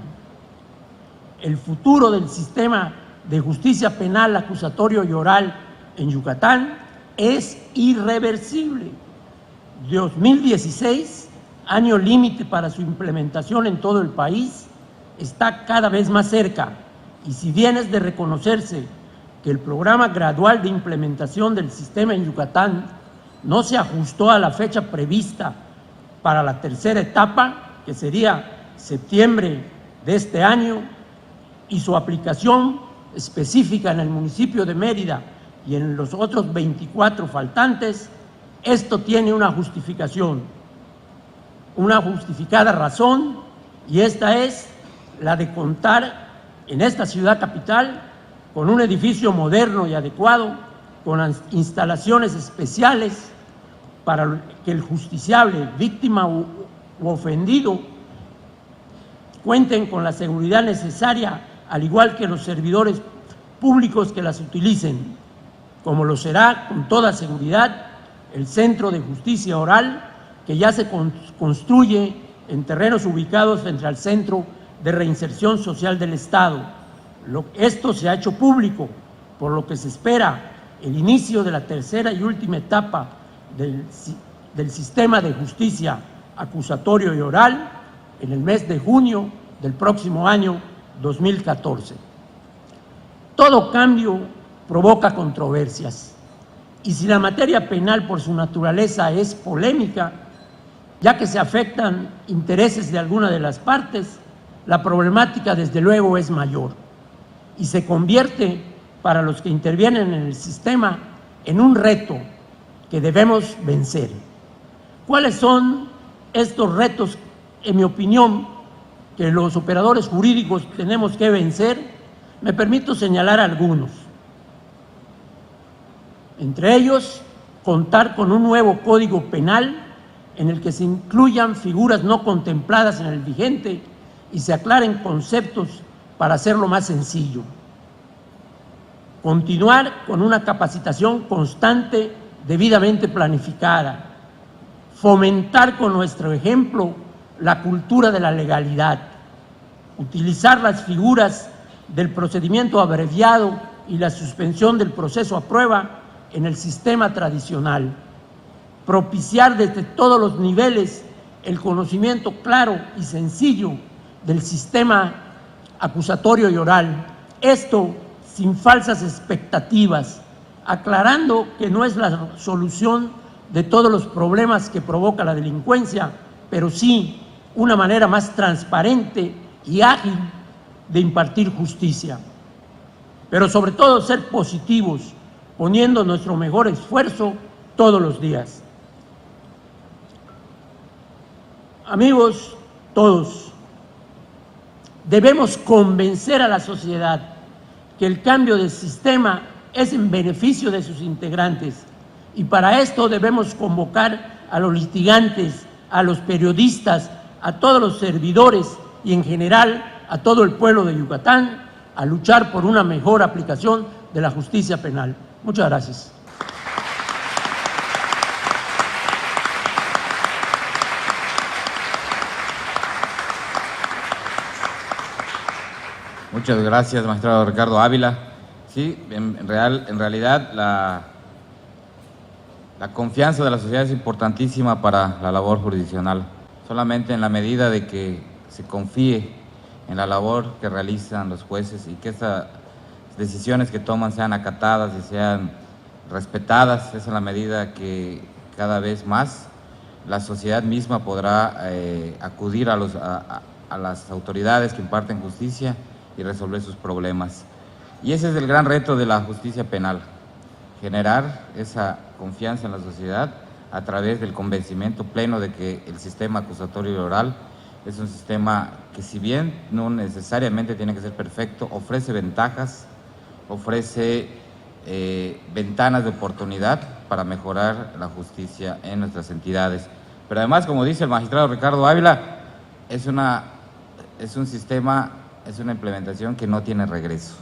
El futuro del sistema de justicia penal acusatorio y oral en Yucatán es irreversible. 2016, año límite para su implementación en todo el país, está cada vez más cerca, y si bien es de reconocerse que el programa gradual de implementación del sistema en Yucatán no se ajustó a la fecha prevista para la tercera etapa, que sería septiembre de este año, y su aplicación específica en el municipio de Mérida y en los otros 24 faltantes, esto tiene una justificación, una justificada razón, y esta es la de contar en esta ciudad capital con un edificio moderno y adecuado, con instalaciones especiales para que el justiciable, víctima u ofendido, cuenten con la seguridad necesaria, al igual que los servidores públicos que las utilicen, como lo será con toda seguridad el Centro de Justicia Oral, que ya se construye en terrenos ubicados frente al Centro de Reinserción Social del Estado. Esto se ha hecho público, por lo que se espera el inicio de la tercera y última etapa del sistema de justicia acusatorio y oral en el mes de junio del próximo año 2014. Todo cambio provoca controversias, y si la materia penal por su naturaleza es polémica, ya que se afectan intereses de alguna de las partes, la problemática desde luego es mayor y se convierte para los que intervienen en el sistema en un reto que debemos vencer. ¿Cuáles son estos retos, en mi opinión, que los operadores jurídicos tenemos que vencer? Me permito señalar algunos. Entre ellos, contar con un nuevo Código Penal en el que se incluyan figuras no contempladas en el vigente y se aclaren conceptos para hacerlo más sencillo. Continuar con una capacitación constante, debidamente planificada. Fomentar con nuestro ejemplo la cultura de la legalidad. Utilizar las figuras del procedimiento abreviado y la suspensión del proceso a prueba en el sistema tradicional. Propiciar desde todos los niveles el conocimiento claro y sencillo del sistema acusatorio y oral. Esto sin falsas expectativas, aclarando que no es la solución de todos los problemas que provoca la delincuencia, pero sí una manera más transparente y ágil de impartir justicia. Pero sobre todo ser positivos, poniendo nuestro mejor esfuerzo todos los días. Amigos, todos, debemos convencer a la sociedad que el cambio de sistema es en beneficio de sus integrantes, y para esto debemos convocar a los litigantes, a los periodistas, a todos los servidores y en general a todo el pueblo de Yucatán a luchar por una mejor aplicación de la justicia penal. Muchas gracias. Muchas gracias, magistrado Ricardo Ávila. Sí, en realidad la confianza de la sociedad es importantísima para la labor jurisdiccional. Solamente en la medida de que se confíe en la labor que realizan los jueces y que estas decisiones que toman sean acatadas y sean respetadas, es en la medida que cada vez más la sociedad misma podrá acudir a las autoridades que imparten justicia y resolver sus problemas. Y ese es el gran reto de la justicia penal, generar esa confianza en la sociedad a través del convencimiento pleno de que el sistema acusatorio y oral es un sistema que, si bien no necesariamente tiene que ser perfecto, ofrece ventajas, ofrece ventanas de oportunidad para mejorar la justicia en nuestras entidades. Pero además, como dice el magistrado Ricardo Ávila, es un sistema, es una implementación que no tiene regreso.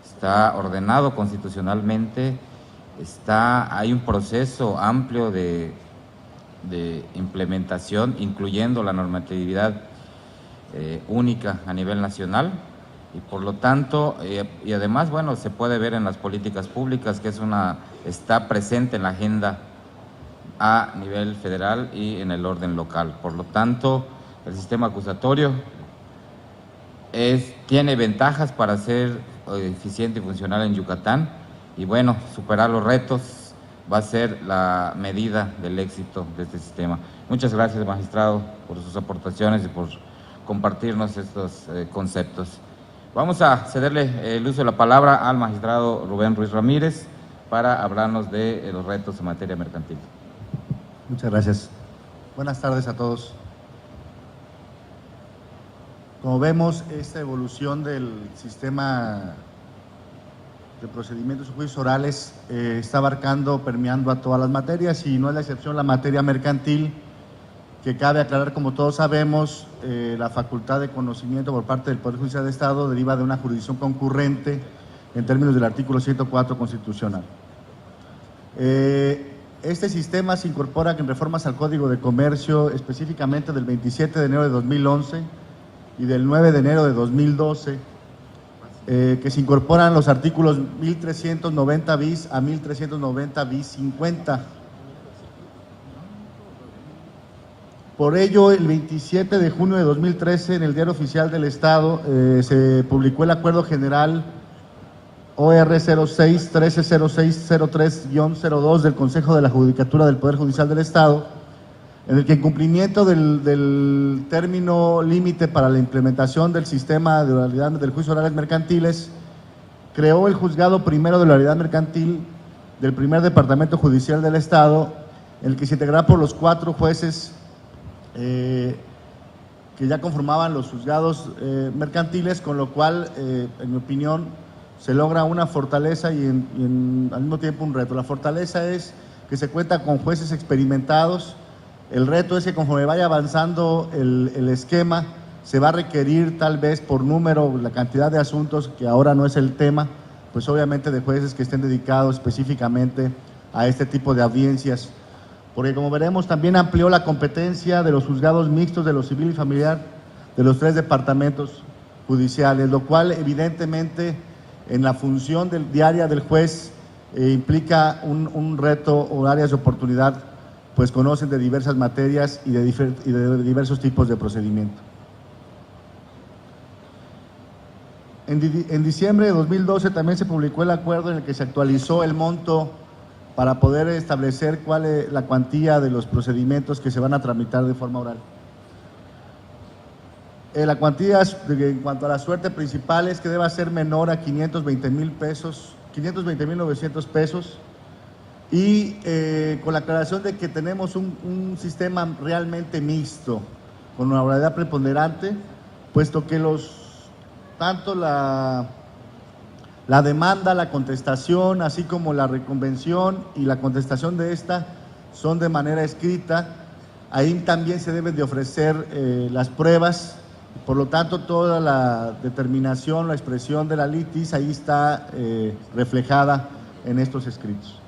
Está ordenado constitucionalmente, hay un proceso amplio de implementación, incluyendo la normatividad única a nivel nacional, y por lo tanto, y además, bueno, se puede ver en las políticas públicas que está presente en la agenda a nivel federal y en el orden local. Por lo tanto, el sistema acusatorio tiene ventajas para ser eficiente y funcional en Yucatán, y bueno, superar los retos va a ser la medida del éxito de este sistema. Muchas gracias, magistrado, por sus aportaciones y por compartirnos estos conceptos. Vamos a cederle el uso de la palabra al magistrado Rubén Ruiz Ramírez para hablarnos de los retos en materia mercantil. Muchas gracias. Buenas tardes a todos. Como vemos, esta evolución del sistema de procedimientos y juicios orales está abarcando, permeando a todas las materias, y no es la excepción la materia mercantil, que cabe aclarar, como todos sabemos, la facultad de conocimiento por parte del Poder Judicial de Estado deriva de una jurisdicción concurrente en términos del artículo 104 constitucional. Este sistema se incorpora en reformas al Código de Comercio, específicamente del 27 de enero de 2011 y del 9 de enero de 2012, que se incorporan los artículos 1390 bis a 1390 bis 50. Por ello, el 27 de junio de 2013, en el Diario Oficial del Estado, se publicó el Acuerdo General OR 06-130603-02 del Consejo de la Judicatura del Poder Judicial del Estado, en el que, en cumplimiento del término límite para la implementación del sistema de oralidad del juicio orales mercantiles, creó el Juzgado Primero de la Oralidad Mercantil del Primer Departamento Judicial del Estado, en el que se integrará por los 4 jueces que ya conformaban los juzgados mercantiles, con lo cual, en mi opinión, se logra una fortaleza y al mismo tiempo un reto. La fortaleza es que se cuenta con jueces experimentados. El reto es que, conforme vaya avanzando el esquema, se va a requerir, tal vez por número, la cantidad de asuntos, que ahora no es el tema, pues obviamente de jueces que estén dedicados específicamente a este tipo de audiencias, porque, como veremos, también amplió la competencia de los juzgados mixtos de lo civil y familiar de los 3 departamentos judiciales, lo cual evidentemente en la función diaria del juez implica un reto o áreas de oportunidad, pues conocen de diversas materias y de diversos tipos de procedimiento. En diciembre de 2012 también se publicó el acuerdo en el que se actualizó el monto para poder establecer cuál es la cuantía de los procedimientos que se van a tramitar de forma oral. La cuantía, en cuanto a la suerte principal, es que deba ser menor a 520,000 pesos, 520,900 pesos, y con la aclaración de que tenemos un sistema realmente mixto, con una oralidad preponderante, puesto que tanto la demanda, la contestación, así como la reconvención y la contestación de esta son de manera escrita. Ahí también se deben de ofrecer las pruebas, por lo tanto toda la determinación, la expresión de la litis ahí está reflejada en estos escritos.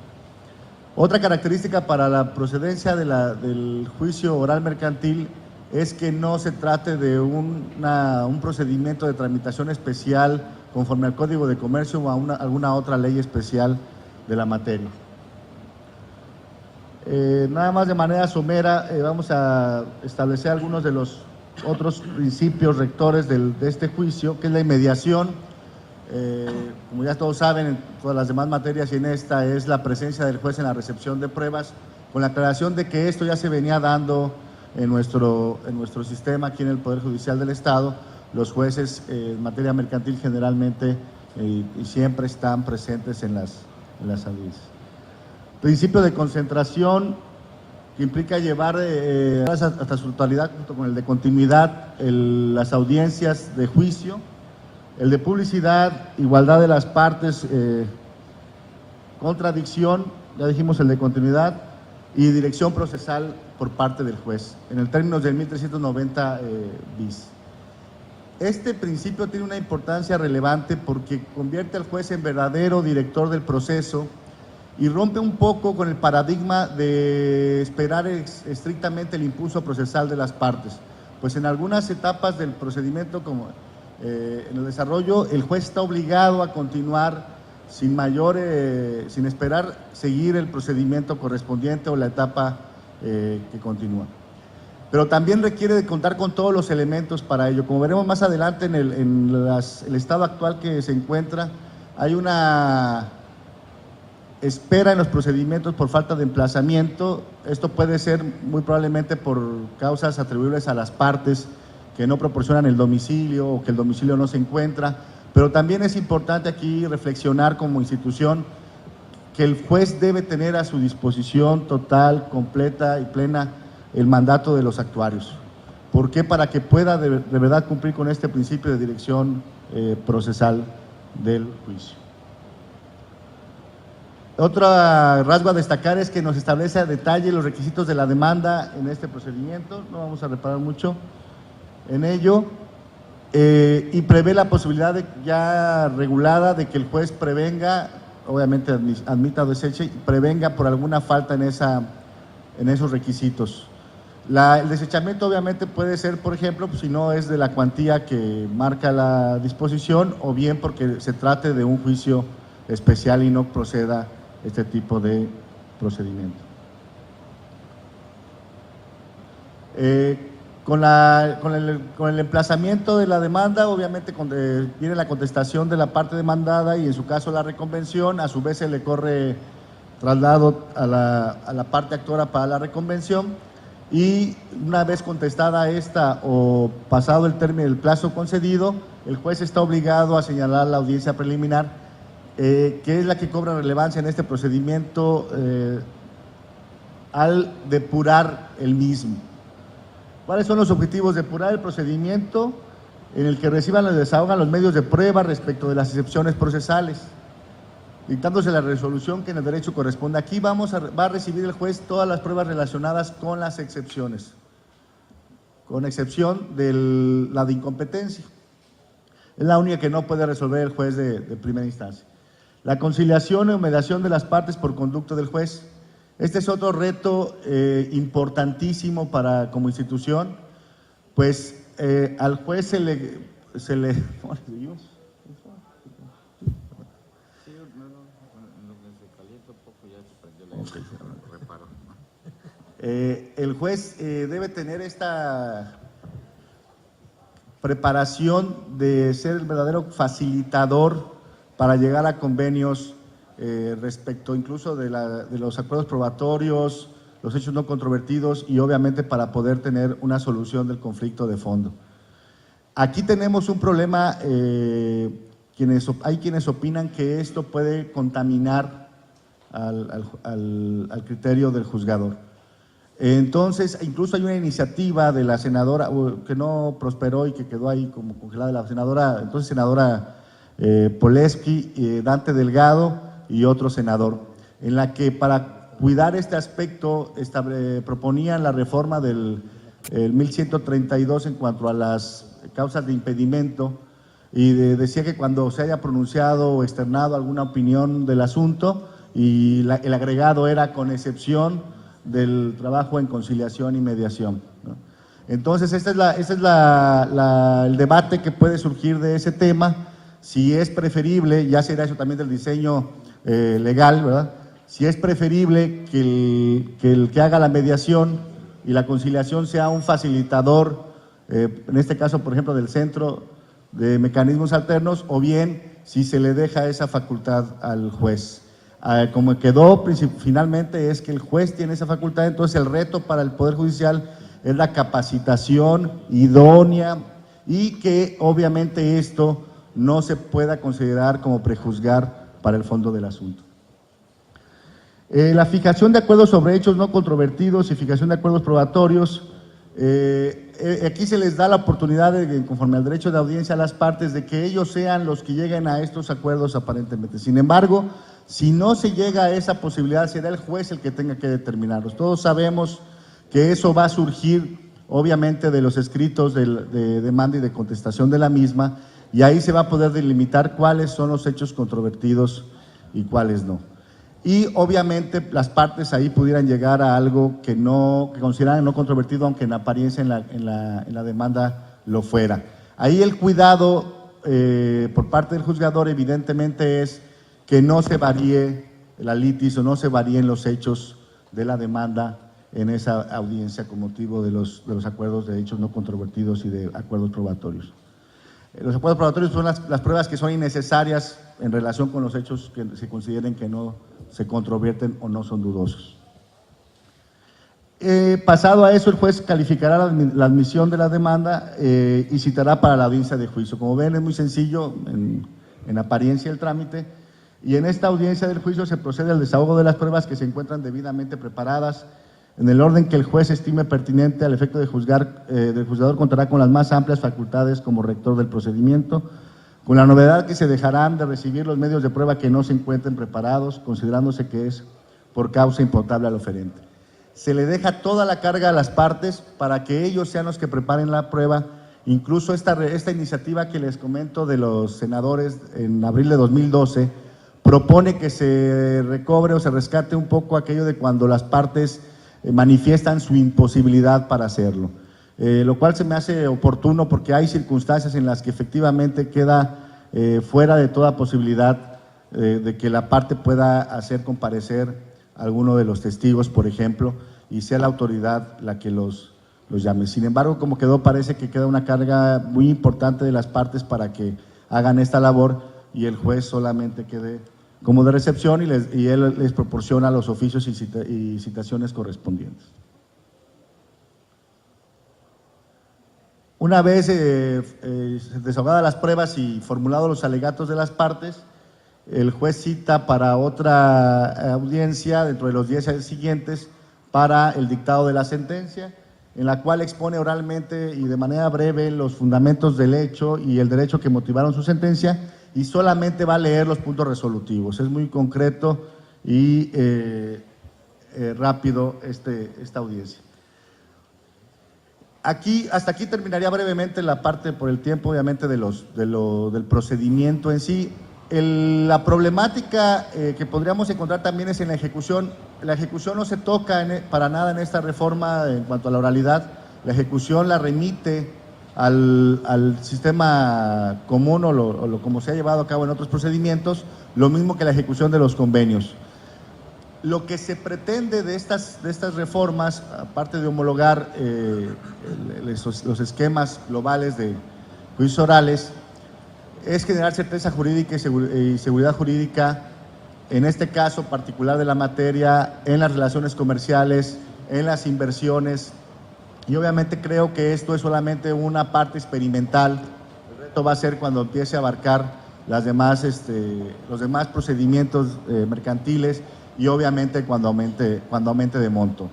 Otra característica para la procedencia del juicio oral mercantil es que no se trate de un procedimiento de tramitación especial conforme al Código de Comercio o a alguna otra ley especial de la materia. Nada más de manera somera, vamos a establecer algunos de los otros principios rectores de este juicio, que es la inmediación. Como ya todos saben, en todas las demás materias y en esta, es la presencia del juez en la recepción de pruebas con la aclaración de que esto ya se venía dando en nuestro sistema aquí en el Poder Judicial del Estado. Los jueces en materia mercantil generalmente y siempre están presentes en las audiencias. Principio de concentración, que implica llevar hasta su totalidad, junto con el de continuidad, las audiencias de juicio, el de publicidad, igualdad de las partes, contradicción, ya dijimos el de continuidad, y dirección procesal por parte del juez, en el términos del 1390 bis. Este principio tiene una importancia relevante porque convierte al juez en verdadero director del proceso y rompe un poco con el paradigma de esperar estrictamente el impulso procesal de las partes. Pues en algunas etapas del procedimiento, como en el desarrollo, el juez está obligado a continuar sin esperar seguir el procedimiento correspondiente o la etapa que continúa. Pero también requiere de contar con todos los elementos para ello. Como veremos más adelante en el estado actual que se encuentra, hay una espera en los procedimientos por falta de emplazamiento. Esto puede ser muy probablemente por causas atribuibles a las partes que no proporcionan el domicilio o que el domicilio no se encuentra, pero también es importante aquí reflexionar como institución que el juez debe tener a su disposición total, completa y plena el mandato de los actuarios. ¿Por qué? Para que pueda de verdad cumplir con este principio de dirección procesal del juicio. Otro rasgo a destacar es que nos establece a detalle los requisitos de la demanda en este procedimiento, no vamos a reparar mucho en ello, y prevé la posibilidad ya regulada de que el juez prevenga, obviamente admita o deseche, prevenga por alguna falta en esos requisitos. El desechamiento obviamente puede ser, por ejemplo, si no es de la cuantía que marca la disposición, o bien porque se trate de un juicio especial y no proceda este tipo de procedimiento. Con el emplazamiento de la demanda, obviamente viene la contestación de la parte demandada y en su caso la reconvención, a su vez se le corre traslado a la parte actora para la reconvención, y una vez contestada esta o pasado el término del plazo concedido, el juez está obligado a señalar la audiencia preliminar, que es la que cobra relevancia en este procedimiento al depurar el mismo. ¿Cuáles son los objetivos? Depurar el procedimiento en el que reciban y desahogan los medios de prueba respecto de las excepciones procesales, dictándose la resolución que en el derecho corresponde. Aquí va a recibir el juez todas las pruebas relacionadas con las excepciones, con excepción de la de incompetencia. Es la única que no puede resolver el juez de primera instancia. La conciliación o mediación de las partes por conducto del juez. Este es otro reto importantísimo como institución, pues al juez se le ¿cómo le seguimos? El juez debe tener esta preparación de ser el verdadero facilitador para llegar a convenios respecto incluso de los acuerdos probatorios, los hechos no controvertidos y obviamente para poder tener una solución del conflicto de fondo. Aquí tenemos un problema, hay quienes opinan que esto puede contaminar al criterio del juzgador. Entonces, incluso hay una iniciativa de la senadora, que no prosperó y que quedó ahí como congelada, la senadora Poleski, Dante Delgado y otro senador, en la que para cuidar este aspecto proponían la reforma del 1132 en cuanto a las causas de impedimento, y decía que cuando se haya pronunciado o externado alguna opinión del asunto, y el agregado era con excepción del trabajo en conciliación y mediación, ¿no? Entonces, este es el debate que puede surgir de ese tema, si es preferible, ya será eso también del diseño legal, ¿verdad? Si es preferible que el que haga la mediación y la conciliación sea un facilitador, en este caso, por ejemplo, del Centro de Mecanismos Alternos, o bien si se le deja esa facultad al juez. como quedó finalmente es que el juez tiene esa facultad, entonces el reto para el Poder Judicial es la capacitación idónea y que obviamente esto no se pueda considerar como prejuzgar para el fondo del asunto. La fijación de acuerdos sobre hechos no controvertidos y fijación de acuerdos probatorios. Aquí se les da la oportunidad, conforme al derecho de audiencia a las partes, de que ellos sean los que lleguen a estos acuerdos aparentemente. Sin embargo, si no se llega a esa posibilidad, será el juez el que tenga que determinarlos. Todos sabemos que eso va a surgir, obviamente, de los escritos de demanda y de contestación de la misma, y ahí se va a poder delimitar cuáles son los hechos controvertidos y cuáles no. Y obviamente las partes ahí pudieran llegar a algo que consideraran no controvertido, aunque en apariencia en la demanda lo fuera. Ahí el cuidado por parte del juzgador evidentemente es que no se varíe la litis o no se varíen los hechos de la demanda en esa audiencia con motivo de los acuerdos de hechos no controvertidos y de acuerdos probatorios. Los acuerdos probatorios son las pruebas que son innecesarias en relación con los hechos que se consideren que no se controvierten o no son dudosos. Pasado a eso, el juez calificará la admisión de la demanda y citará para la audiencia de juicio. Como ven, es muy sencillo en apariencia el trámite, y en esta audiencia del juicio se procede al desahogo de las pruebas que se encuentran debidamente preparadas en el orden que el juez estime pertinente al efecto de juzgar. El juzgador contará con las más amplias facultades como rector del procedimiento, con la novedad que se dejarán de recibir los medios de prueba que no se encuentren preparados, considerándose que es por causa imputable al oferente. Se le deja toda la carga a las partes para que ellos sean los que preparen la prueba. Incluso esta iniciativa que les comento de los senadores en abril de 2012 propone que se recobre o se rescate un poco aquello de cuando las partes manifiestan su imposibilidad para hacerlo, lo cual se me hace oportuno porque hay circunstancias en las que efectivamente queda fuera de toda posibilidad de que la parte pueda hacer comparecer a alguno de los testigos, por ejemplo, y sea la autoridad la que los llame. Sin embargo, como quedó, parece que queda una carga muy importante de las partes para que hagan esta labor y el juez solamente quede como de recepción y él les proporciona los oficios y citaciones correspondientes. Una vez desahogadas las pruebas y formulados los alegatos de las partes, el juez cita para otra audiencia dentro de los 10 siguientes para el dictado de la sentencia, en la cual expone oralmente y de manera breve los fundamentos del hecho y el derecho que motivaron su sentencia, y solamente va a leer los puntos resolutivos. Es muy concreto y rápido esta audiencia. Hasta aquí terminaría brevemente la parte, por el tiempo obviamente, del procedimiento en sí. La problemática que podríamos encontrar también es en la ejecución. La ejecución no se toca para nada en esta reforma en cuanto a la oralidad. La ejecución la remite al sistema común o como se ha llevado a cabo en otros procedimientos, lo mismo que la ejecución de los convenios. Lo que se pretende de estas reformas, aparte de homologar los esquemas globales de juicios orales, es generar certeza jurídica y seguridad jurídica, en este caso particular de la materia, en las relaciones comerciales, en las inversiones. Y obviamente creo que esto es solamente una parte experimental. El reto va a ser cuando empiece a abarcar los demás procedimientos mercantiles y obviamente cuando aumente de monto.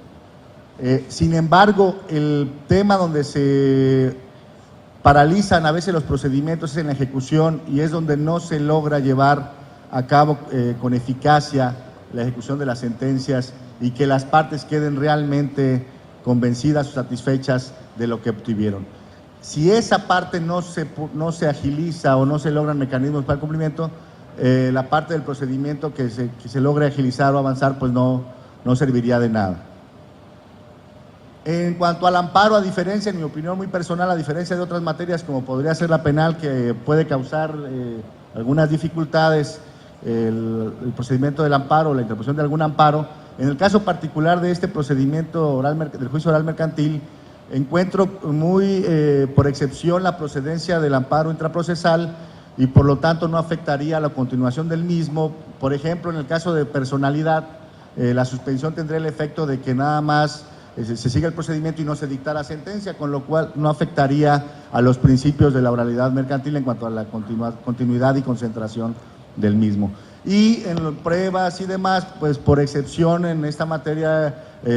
Sin embargo, el tema donde se paralizan a veces los procedimientos es en la ejecución, y es donde no se logra llevar a cabo con eficacia la ejecución de las sentencias y que las partes queden realmente convencidas o satisfechas de lo que obtuvieron. Si esa parte no se agiliza o no se logran mecanismos para el cumplimiento, la parte del procedimiento que se logre agilizar o avanzar, pues no serviría de nada. En cuanto al amparo, a diferencia, en mi opinión muy personal, a diferencia de otras materias como podría ser la penal, que puede causar algunas dificultades el procedimiento del amparo, la interposición de algún amparo, en el caso particular de este procedimiento oral, del juicio oral mercantil, encuentro muy por excepción la procedencia del amparo intraprocesal, y por lo tanto no afectaría la continuación del mismo. Por ejemplo, en el caso de personalidad, la suspensión tendría el efecto de que nada más se siga el procedimiento y no se dictara sentencia, con lo cual no afectaría a los principios de la oralidad mercantil en cuanto a la continuidad y concentración del mismo. Y en pruebas y demás, pues por excepción en esta materia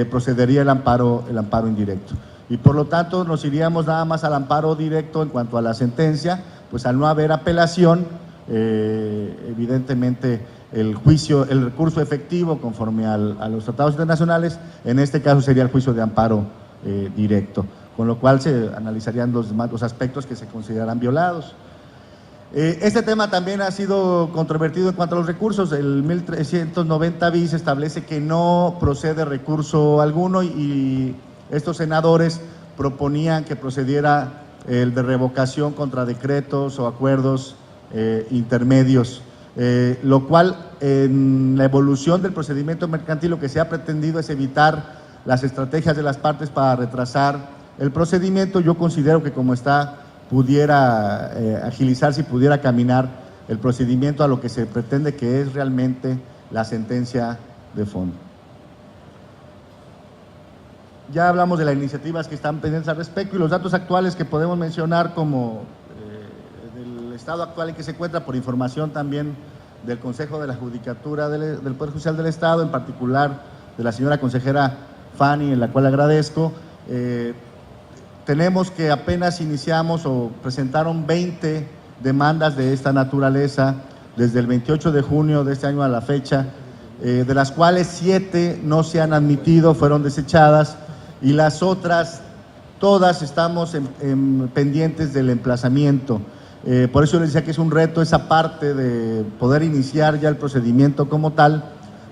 procedería el amparo indirecto. Y por lo tanto nos iríamos nada más al amparo directo en cuanto a la sentencia, pues al no haber apelación, evidentemente el recurso efectivo conforme a los tratados internacionales, en este caso sería el juicio de amparo directo, con lo cual se analizarían los aspectos que se consideran violados. Este tema también ha sido controvertido en cuanto a los recursos. El 1390 bis establece que no procede recurso alguno y estos senadores proponían que procediera el de revocación contra decretos o acuerdos intermedios, lo cual en la evolución del procedimiento mercantil lo que se ha pretendido es evitar las estrategias de las partes para retrasar el procedimiento. Yo considero que como está pudiera agilizarse y pudiera caminar el procedimiento a lo que se pretende, que es realmente la sentencia de fondo. Ya hablamos de las iniciativas que están pendientes al respecto y los datos actuales que podemos mencionar como del estado actual en que se encuentra, por información también del Consejo de la Judicatura del Poder Judicial del Estado, en particular de la señora consejera Fanny, en la cual agradezco. Tenemos que apenas iniciamos o presentaron 20 demandas de esta naturaleza desde el 28 de junio de este año a la fecha, de las cuales 7 no se han admitido, fueron desechadas, y las otras todas estamos pendientes del emplazamiento. Por eso les decía que es un reto esa parte de poder iniciar ya el procedimiento como tal,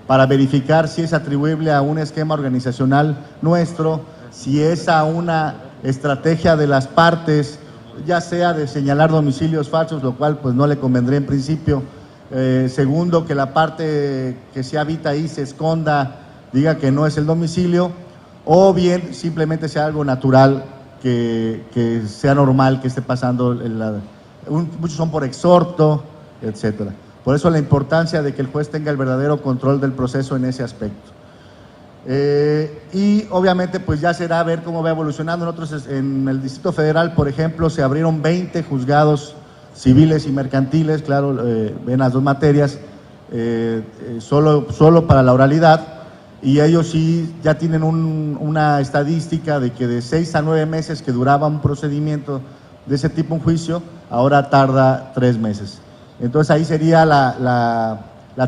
para verificar si es atribuible a un esquema organizacional nuestro, si es a una estrategia de las partes, ya sea de señalar domicilios falsos, lo cual pues no le convendría en principio. Segundo, que la parte que se habita ahí se esconda, diga que no es el domicilio, o bien simplemente sea algo natural, que sea normal que esté pasando. Muchos son por exhorto, etcétera. Por eso la importancia de que el juez tenga el verdadero control del proceso en ese aspecto. Y obviamente pues ya será ver cómo va evolucionando. Nosotros en el Distrito Federal, por ejemplo, se abrieron 20 juzgados civiles y mercantiles, claro, ven las dos materias, solo para la oralidad, y ellos sí ya tienen una estadística de que de 6 a 9 meses que duraba un procedimiento de ese tipo, un juicio, ahora tarda 3 meses. Entonces ahí sería la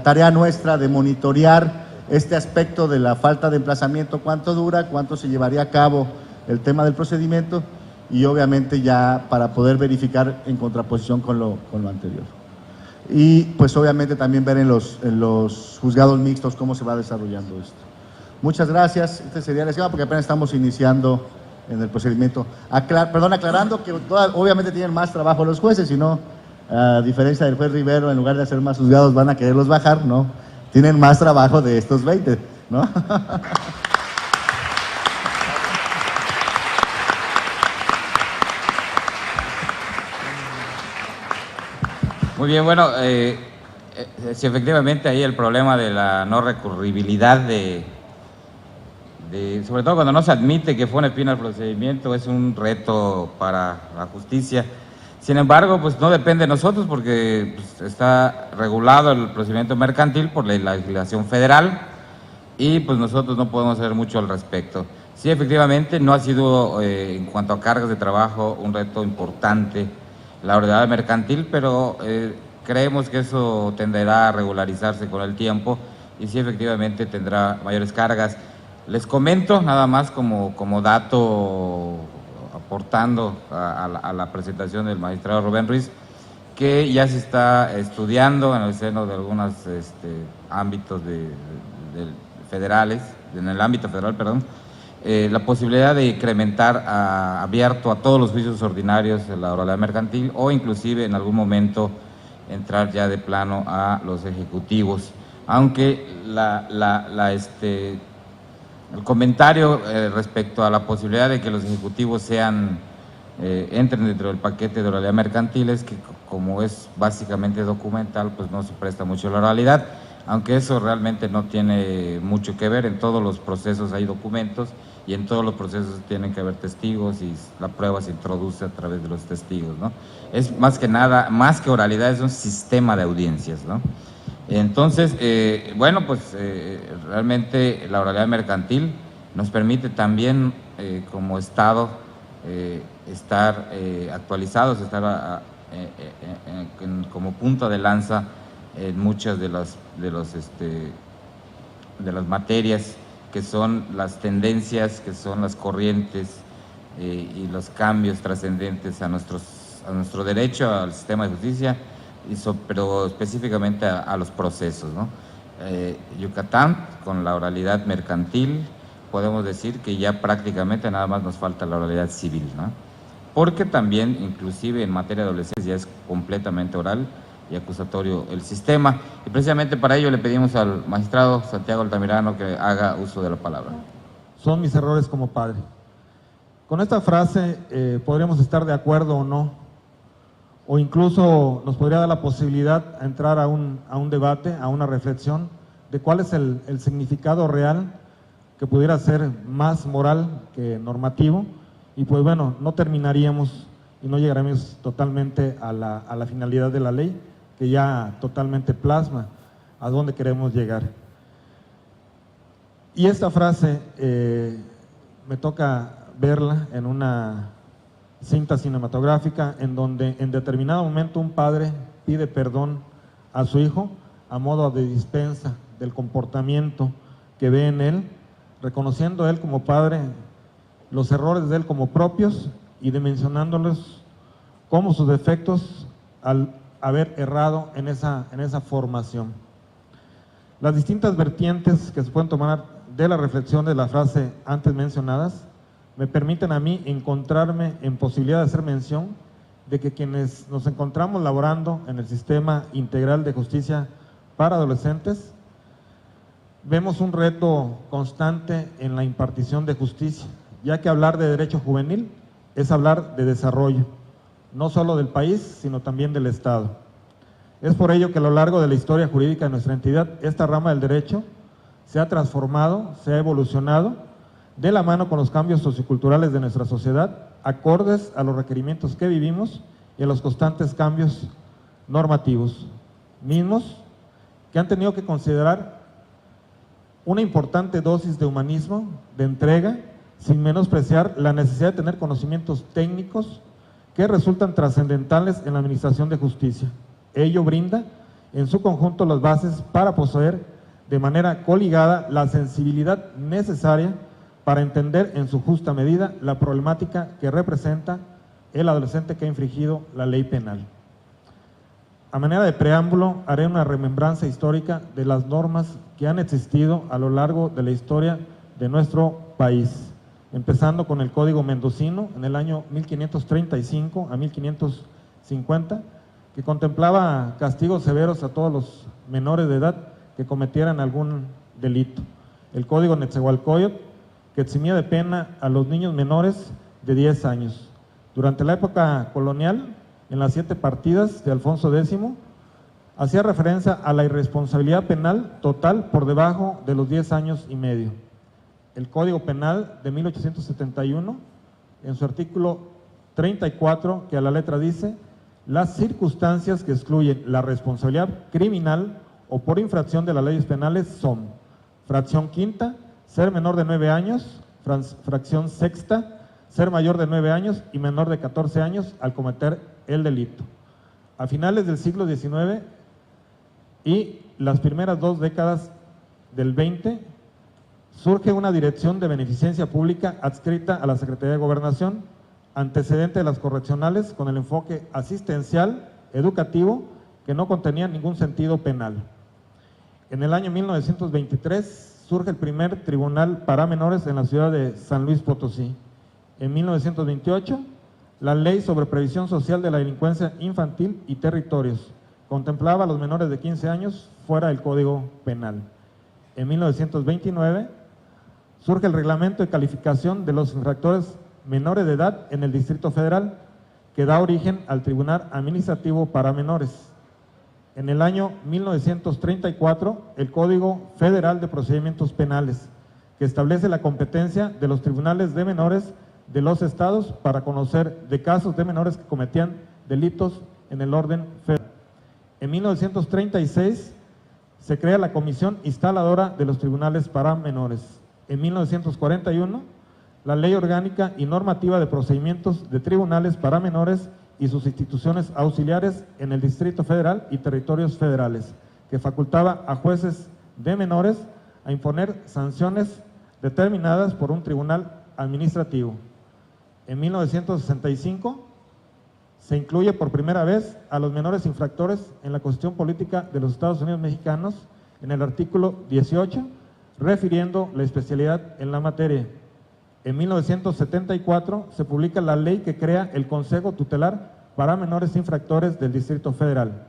tarea nuestra de monitorear este aspecto de la falta de emplazamiento, cuánto dura, cuánto se llevaría a cabo el tema del procedimiento, y obviamente ya para poder verificar en contraposición con lo anterior. Y pues obviamente también ver en los juzgados mixtos cómo se va desarrollando esto. Muchas gracias. Este sería el esquema porque apenas estamos iniciando en el procedimiento. Aclarando que obviamente tienen más trabajo los jueces, y no, a diferencia del juez Rivero, en lugar de hacer más juzgados van a quererlos bajar, ¿no? Tienen más trabajo de estos 20, ¿no? Muy bien, bueno, si efectivamente ahí el problema de la no recurribilidad sobre todo cuando no se admite que pone fin al procedimiento, es un reto para la justicia. Sin embargo, pues no depende de nosotros porque pues, está regulado el procedimiento mercantil por la legislación federal y pues nosotros no podemos hacer mucho al respecto. Sí, efectivamente, no ha sido en cuanto a cargas de trabajo un reto importante la oralidad mercantil, pero creemos que eso tenderá a regularizarse con el tiempo y sí, efectivamente, tendrá mayores cargas. Les comento nada más como dato, aportando a la presentación del magistrado Rubén Ruiz, que ya se está estudiando en el seno de algunos ámbitos federales, en el ámbito federal, perdón, la posibilidad de incrementar abierto a todos los juicios ordinarios de la oralidad mercantil o inclusive en algún momento entrar ya de plano a los ejecutivos, aunque el comentario respecto a la posibilidad de que los ejecutivos sean entren dentro del paquete de oralidad mercantiles, que como es básicamente documental, pues no se presta mucho a la oralidad, aunque eso realmente no tiene mucho que ver. En todos los procesos hay documentos y en todos los procesos tienen que haber testigos y la prueba se introduce a través de los testigos, ¿no? Es más que nada, más que oralidad, es un sistema de audiencias, ¿no? Entonces, bueno, pues realmente la oralidad mercantil nos permite también como Estado estar actualizados, estar como punta de lanza en muchas de las materias que son las tendencias, que son las corrientes y los cambios trascendentes a nuestro derecho, al sistema de justicia, pero específicamente a los procesos, ¿no? Yucatán, con la oralidad mercantil, podemos decir que ya prácticamente nada más nos falta la oralidad civil, ¿no? Porque también, inclusive en materia de adolescencia, ya es completamente oral y acusatorio el sistema. Y precisamente para ello le pedimos al magistrado Santiago Altamirano que haga uso de la palabra. Son mis errores como padre. Con esta frase podríamos estar de acuerdo o no, o incluso nos podría dar la posibilidad de entrar a un debate, a una reflexión de cuál es el significado real que pudiera ser más moral que normativo, y pues bueno, no terminaríamos y no llegaremos totalmente a la finalidad de la ley, que ya totalmente plasma a dónde queremos llegar. Y esta frase me toca verla en una cinta cinematográfica en donde en determinado momento un padre pide perdón a su hijo a modo de dispensa del comportamiento que ve en él, reconociendo él como padre los errores de él como propios y dimensionándolos como sus defectos al haber errado en esa formación. Las distintas vertientes que se pueden tomar de la reflexión de la frase antes mencionadas me permiten a mí encontrarme en posibilidad de hacer mención de que quienes nos encontramos laborando en el sistema integral de justicia para adolescentes, vemos un reto constante en la impartición de justicia, ya que hablar de derecho juvenil es hablar de desarrollo, no solo del país, sino también del Estado. Es por ello que a lo largo de la historia jurídica de nuestra entidad, esta rama del derecho se ha transformado, se ha evolucionado de la mano con los cambios socioculturales de nuestra sociedad, acordes a los requerimientos que vivimos y a los constantes cambios normativos, mismos que han tenido que considerar una importante dosis de humanismo, de entrega, sin menospreciar la necesidad de tener conocimientos técnicos que resultan trascendentales en la administración de justicia. Ello brinda en su conjunto las bases para poseer de manera coligada la sensibilidad necesaria para entender en su justa medida la problemática que representa el adolescente que ha infringido la ley penal. A manera de preámbulo, haré una remembranza histórica de las normas que han existido a lo largo de la historia de nuestro país, empezando con el Código Mendocino en el año 1535 a 1550, que contemplaba castigos severos a todos los menores de edad que cometieran algún delito. El Código Netzahualcóyotl, que eximía de pena a los niños menores de 10 años. Durante la época colonial, en las 7 partidas de Alfonso X, hacía referencia a la irresponsabilidad penal total por debajo de los 10 años y medio. El Código Penal de 1871, en su artículo 34, que a la letra dice: las circunstancias que excluyen la responsabilidad criminal o por infracción de las leyes penales son: fracción quinta, ser menor de 9 años, fracción sexta, ser mayor de 9 años y menor de 14 años al cometer el delito. A finales del siglo XIX y las primeras 2 décadas del XX, surge una dirección de beneficencia pública adscrita a la Secretaría de Gobernación, antecedente de las correccionales, con el enfoque asistencial, educativo, que no contenía ningún sentido penal. En el año 1923 surge el primer tribunal para menores en la ciudad de San Luis Potosí. En 1928, la Ley sobre Previsión Social de la Delincuencia Infantil y Territorios contemplaba a los menores de 15 años fuera del Código Penal. En 1929 surge el Reglamento de Calificación de los Infractores menores de edad en el Distrito Federal, que da origen al Tribunal Administrativo para Menores. En el año 1934, el Código Federal de Procedimientos Penales, que establece la competencia de los tribunales de menores de los estados para conocer de casos de menores que cometían delitos en el orden federal. En 1936 se crea la Comisión Instaladora de los Tribunales para Menores. En 1941, la Ley Orgánica y Normativa de Procedimientos de Tribunales para Menores y sus instituciones auxiliares en el Distrito Federal y territorios federales, que facultaba a jueces de menores a imponer sanciones determinadas por un tribunal administrativo. En 1965 se incluye por primera vez a los menores infractores en la Constitución Política de los Estados Unidos Mexicanos en el artículo 18, refiriendo la especialidad en la materia. En 1974 se publica la ley que crea el Consejo Tutelar para Menores Infractores del Distrito Federal.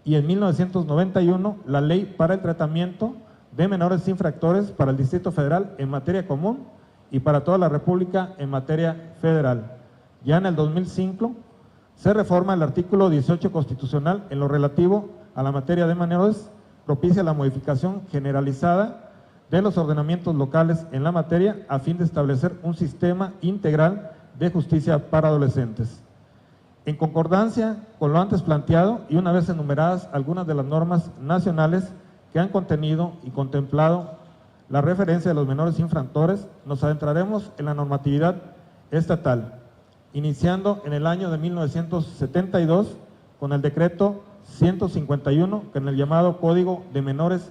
Y en 1991 la Ley para el Tratamiento de Menores Infractores para el Distrito Federal en materia común y para toda la República en materia federal. Ya en el 2005 se reforma el artículo 18 constitucional en lo relativo a la materia de menores, propicia la modificación generalizada de los ordenamientos locales en la materia a fin de establecer un sistema integral de justicia para adolescentes. En concordancia con lo antes planteado y una vez enumeradas algunas de las normas nacionales que han contenido y contemplado la referencia de los menores infractores, nos adentraremos en la normatividad estatal, iniciando en el año de 1972 con el decreto 151, con el llamado Código de Menores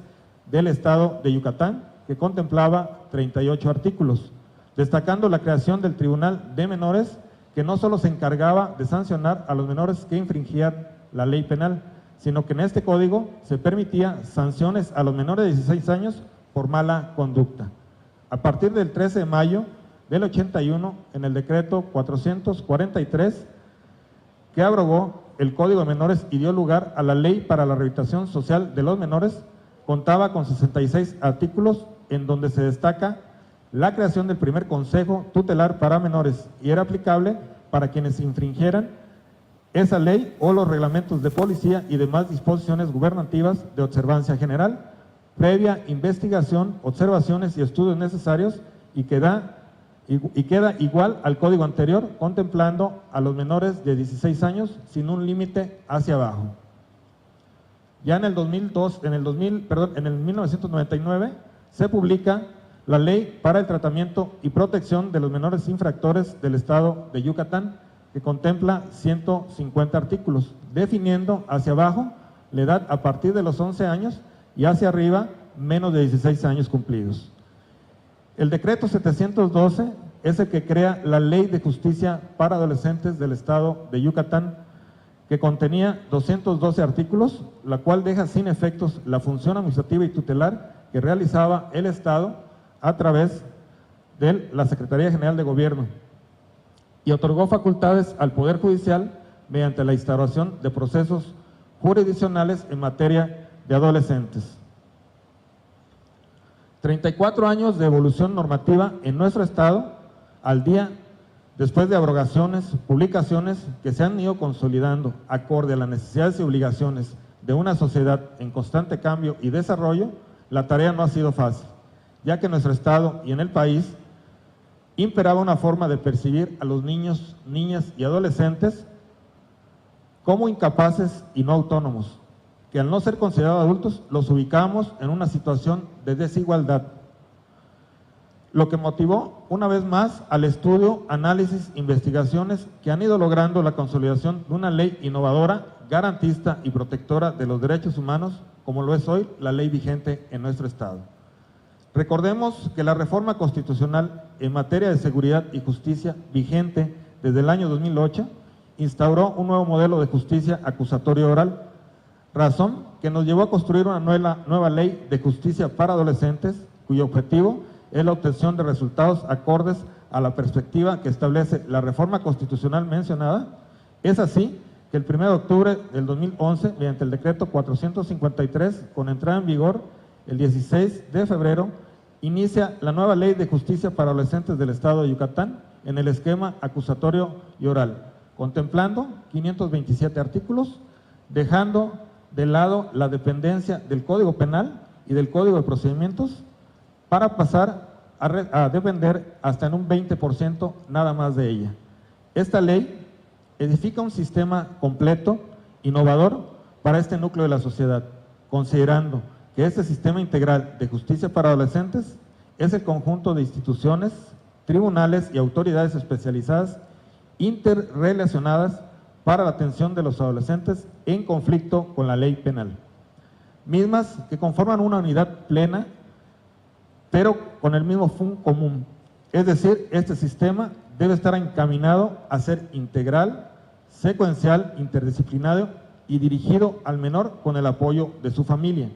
del Estado de Yucatán, que contemplaba 38 artículos, destacando la creación del Tribunal de Menores, que no solo se encargaba de sancionar a los menores que infringían la ley penal, sino que en este código se permitía sanciones a los menores de 16 años por mala conducta. A partir del 13 de mayo del 81, en el decreto 443, que abrogó el Código de Menores y dio lugar a la Ley para la Rehabilitación Social de los Menores, contaba con 66 artículos en donde se destaca la creación del primer Consejo Tutelar para Menores y era aplicable para quienes infringieran esa ley o los reglamentos de policía y demás disposiciones gubernativas de observancia general, previa investigación, observaciones y estudios necesarios y queda igual al código anterior, contemplando a los menores de 16 años sin un límite hacia abajo. Ya en el 1999 se publica la Ley para el Tratamiento y Protección de los Menores Infractores del Estado de Yucatán, que contempla 150 artículos, definiendo hacia abajo la edad a partir de los 11 años y hacia arriba menos de 16 años cumplidos. El decreto 712 es el que crea la Ley de Justicia para Adolescentes del Estado de Yucatán, que contenía 212 artículos, la cual deja sin efectos la función administrativa y tutelar que realizaba el Estado a través de la Secretaría General de Gobierno y otorgó facultades al Poder Judicial mediante la instauración de procesos jurisdiccionales en materia de adolescentes. 34 años de evolución normativa en nuestro Estado al día, después de abrogaciones, publicaciones que se han ido consolidando acorde a las necesidades y obligaciones de una sociedad en constante cambio y desarrollo, la tarea no ha sido fácil, ya que en nuestro Estado y en el país imperaba una forma de percibir a los niños, niñas y adolescentes como incapaces y no autónomos, que al no ser considerados adultos los ubicamos en una situación de desigualdad, lo que motivó una vez más al estudio, análisis, investigaciones que han ido logrando la consolidación de una ley innovadora, garantista y protectora de los derechos humanos, como lo es hoy la ley vigente en nuestro Estado. Recordemos que la reforma constitucional en materia de seguridad y justicia vigente desde el año 2008 instauró un nuevo modelo de justicia acusatoria oral, razón que nos llevó a construir una nueva ley de justicia para adolescentes, cuyo objetivo es la obtención de resultados acordes a la perspectiva que establece la reforma constitucional mencionada. Es así que el 1 de octubre del 2011, mediante el decreto 453, con entrada en vigor el 16 de febrero, inicia la nueva Ley de Justicia para Adolescentes del Estado de Yucatán, en el esquema acusatorio y oral, contemplando 527 artículos, dejando de lado la dependencia del Código Penal y del Código de Procedimientos para pasar a depender hasta en un 20% nada más de ella. Esta ley edifica un sistema completo, innovador para este núcleo de la sociedad, considerando que este sistema integral de justicia para adolescentes es el conjunto de instituciones, tribunales y autoridades especializadas interrelacionadas para la atención de los adolescentes en conflicto con la ley penal, mismas que conforman una unidad plena, pero con el mismo fin común. Es decir, este sistema debe estar encaminado a ser integral, secuencial, interdisciplinario y dirigido al menor con el apoyo de su familia,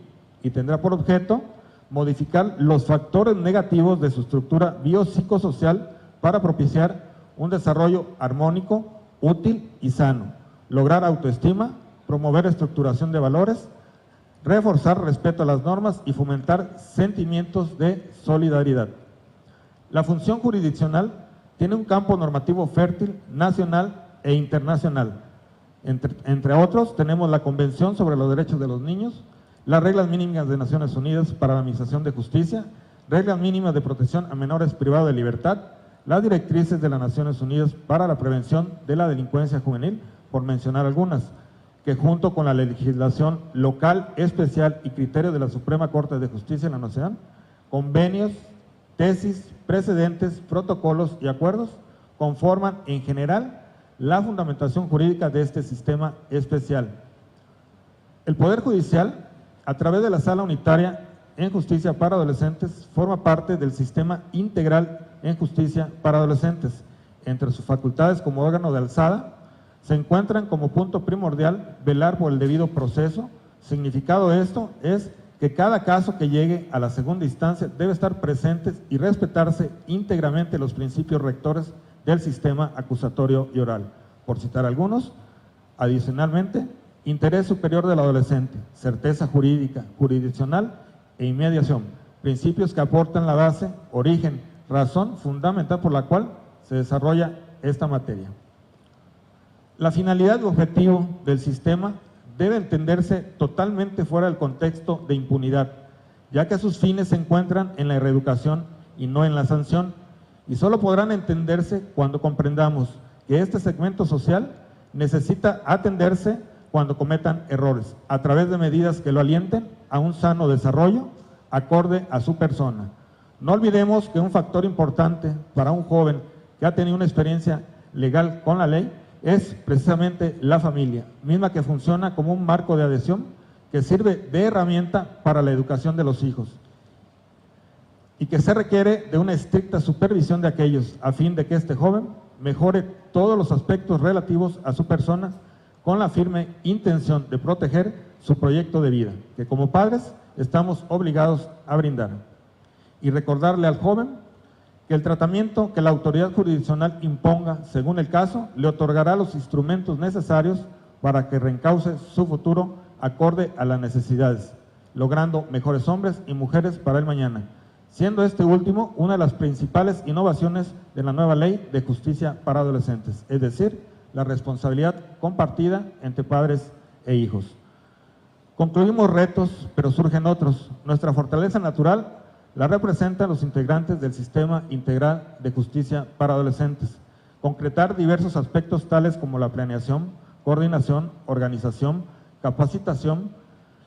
y tendrá por objeto modificar los factores negativos de su estructura biopsicosocial para propiciar un desarrollo armónico, útil y sano, lograr autoestima, promover estructuración de valores, reforzar respeto a las normas y fomentar sentimientos de solidaridad. La función jurisdiccional tiene un campo normativo fértil, nacional e internacional. Entre otros, tenemos la Convención sobre los Derechos de los Niños, las reglas mínimas de Naciones Unidas para la Administración de Justicia, reglas mínimas de protección a menores privados de libertad, las directrices de las Naciones Unidas para la prevención de la delincuencia juvenil, por mencionar algunas, que junto con la legislación local especial y criterios de la Suprema Corte de Justicia de la Nación, convenios, tesis, precedentes, protocolos y acuerdos, conforman en general la fundamentación jurídica de este sistema especial. El Poder Judicial, a través de la Sala Unitaria en Justicia para Adolescentes, forma parte del Sistema Integral en Justicia para Adolescentes. Entre sus facultades como órgano de alzada, se encuentran como punto primordial velar por el debido proceso. Significado de esto es que cada caso que llegue a la segunda instancia debe estar presentes y respetarse íntegramente los principios rectores del sistema acusatorio y oral. Por citar algunos, adicionalmente, interés superior del adolescente, certeza jurídica, jurisdiccional e inmediación, principios que aportan la base, origen, razón fundamental por la cual se desarrolla esta materia. La finalidad y objetivo del sistema debe entenderse totalmente fuera del contexto de impunidad, ya que sus fines se encuentran en la reeducación y no en la sanción, y solo podrán entenderse cuando comprendamos que este segmento social necesita atenderse cuando cometan errores, a través de medidas que lo alienten a un sano desarrollo acorde a su persona. No olvidemos que un factor importante para un joven que ha tenido una experiencia legal con la ley es precisamente la familia, misma que funciona como un marco de adhesión que sirve de herramienta para la educación de los hijos y que se requiere de una estricta supervisión de aquellos a fin de que este joven mejore todos los aspectos relativos a su persona con la firme intención de proteger su proyecto de vida, que como padres estamos obligados a brindar. Y recordarle al joven que el tratamiento que la autoridad jurisdiccional imponga, según el caso, le otorgará los instrumentos necesarios para que reencauce su futuro acorde a las necesidades, logrando mejores hombres y mujeres para el mañana, siendo este último una de las principales innovaciones de la nueva Ley de Justicia para Adolescentes, es decir, la responsabilidad compartida entre padres e hijos. Concluimos retos, pero surgen otros. Nuestra fortaleza natural la representan los integrantes del Sistema Integral de Justicia para Adolescentes. Concretar diversos aspectos tales como la planeación, coordinación, organización, capacitación,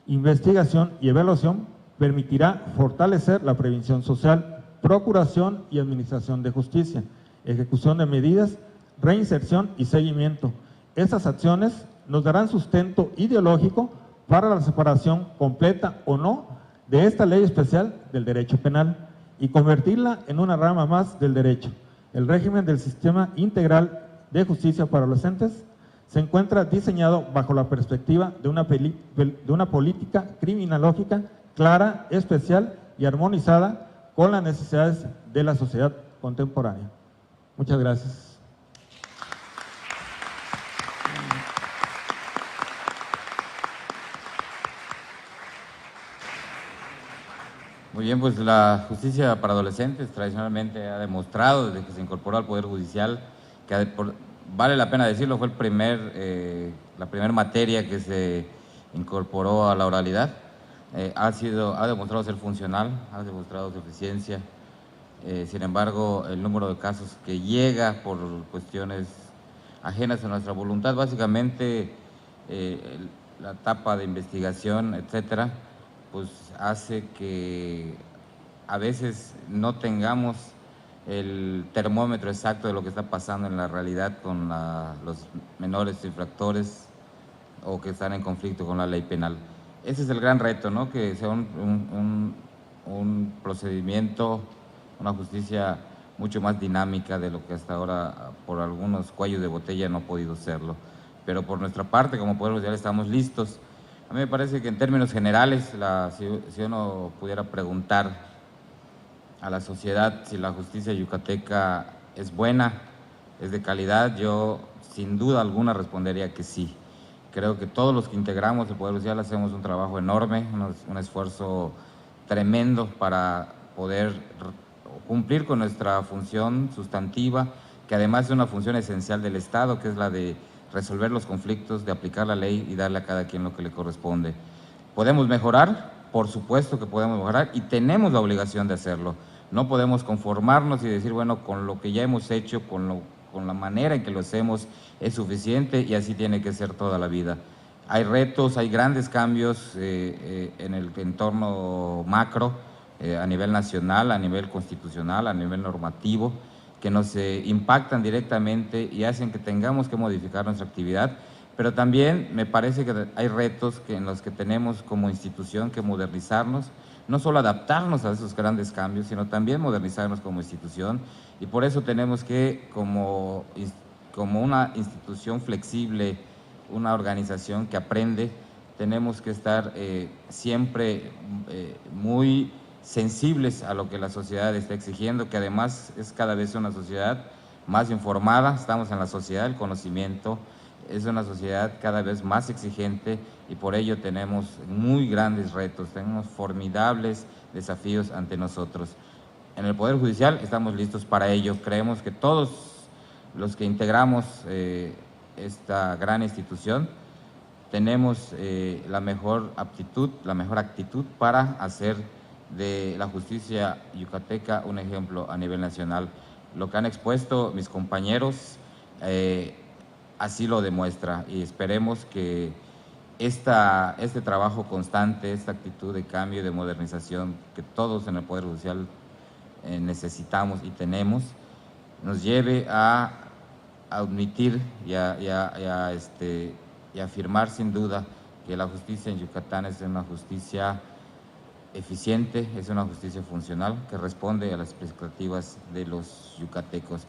investigación y evaluación permitirá fortalecer la prevención social, procuración y administración de justicia, ejecución de medidas, reinserción y seguimiento. Estas acciones nos darán sustento ideológico para la separación completa o no de esta ley especial del derecho penal y convertirla en una rama más del derecho. El régimen del Sistema Integral de Justicia para Adolescentes se encuentra diseñado bajo la perspectiva de una política criminológica clara, especial y armonizada con las necesidades de la sociedad contemporánea. Muchas gracias. Muy bien, pues la justicia para adolescentes tradicionalmente ha demostrado desde que se incorporó al Poder Judicial que, vale la pena decirlo, fue la primera materia que se incorporó a la oralidad. Ha demostrado ser funcional, ha demostrado su eficiencia. Sin embargo, el número de casos que llega por cuestiones ajenas a nuestra voluntad, básicamente la etapa de investigación, etcétera, pues hace que a veces no tengamos el termómetro exacto de lo que está pasando en la realidad con los menores infractores o que están en conflicto con la ley penal. Ese es el gran reto, ¿no? Que sea un procedimiento, una justicia mucho más dinámica de lo que hasta ahora por algunos cuellos de botella no ha podido serlo. Pero por nuestra parte, como Poder Judicial, estamos listos. A mí me parece que en términos generales, si uno pudiera preguntar a la sociedad si la justicia yucateca es buena, es de calidad, yo sin duda alguna respondería que sí. Creo que todos los que integramos el Poder Judicial hacemos un trabajo enorme, un esfuerzo tremendo para poder cumplir con nuestra función sustantiva, que además es una función esencial del Estado, que es la de resolver los conflictos, de aplicar la ley y darle a cada quien lo que le corresponde. ¿Podemos mejorar? Por supuesto que podemos mejorar y tenemos la obligación de hacerlo. No podemos conformarnos y decir, bueno, con lo que ya hemos hecho, con la manera en que lo hacemos es suficiente y así tiene que ser toda la vida. Hay retos, hay grandes cambios en el entorno macro, a nivel nacional, a nivel constitucional, a nivel normativo, que nos impactan directamente y hacen que tengamos que modificar nuestra actividad, pero también me parece que hay retos en los que tenemos como institución que modernizarnos, no solo adaptarnos a esos grandes cambios, sino también modernizarnos como institución, y por eso tenemos que, como una institución flexible, una organización que aprende, tenemos que estar siempre muy sensibles a lo que la sociedad está exigiendo, que además es cada vez una sociedad más informada, estamos en la sociedad del conocimiento, es una sociedad cada vez más exigente y por ello tenemos muy grandes retos, tenemos formidables desafíos ante nosotros. En el Poder Judicial estamos listos para ello, creemos que todos los que integramos esta gran institución tenemos la mejor aptitud, la mejor actitud para hacer de la justicia yucateca un ejemplo a nivel nacional. Lo que han expuesto mis compañeros así lo demuestra y esperemos que este trabajo constante, esta actitud de cambio y de modernización que todos en el Poder Judicial necesitamos y tenemos, nos lleve a admitir y a afirmar sin duda que la justicia en Yucatán es una justicia eficiente, es una justicia funcional que responde a las expectativas de los yucatecos.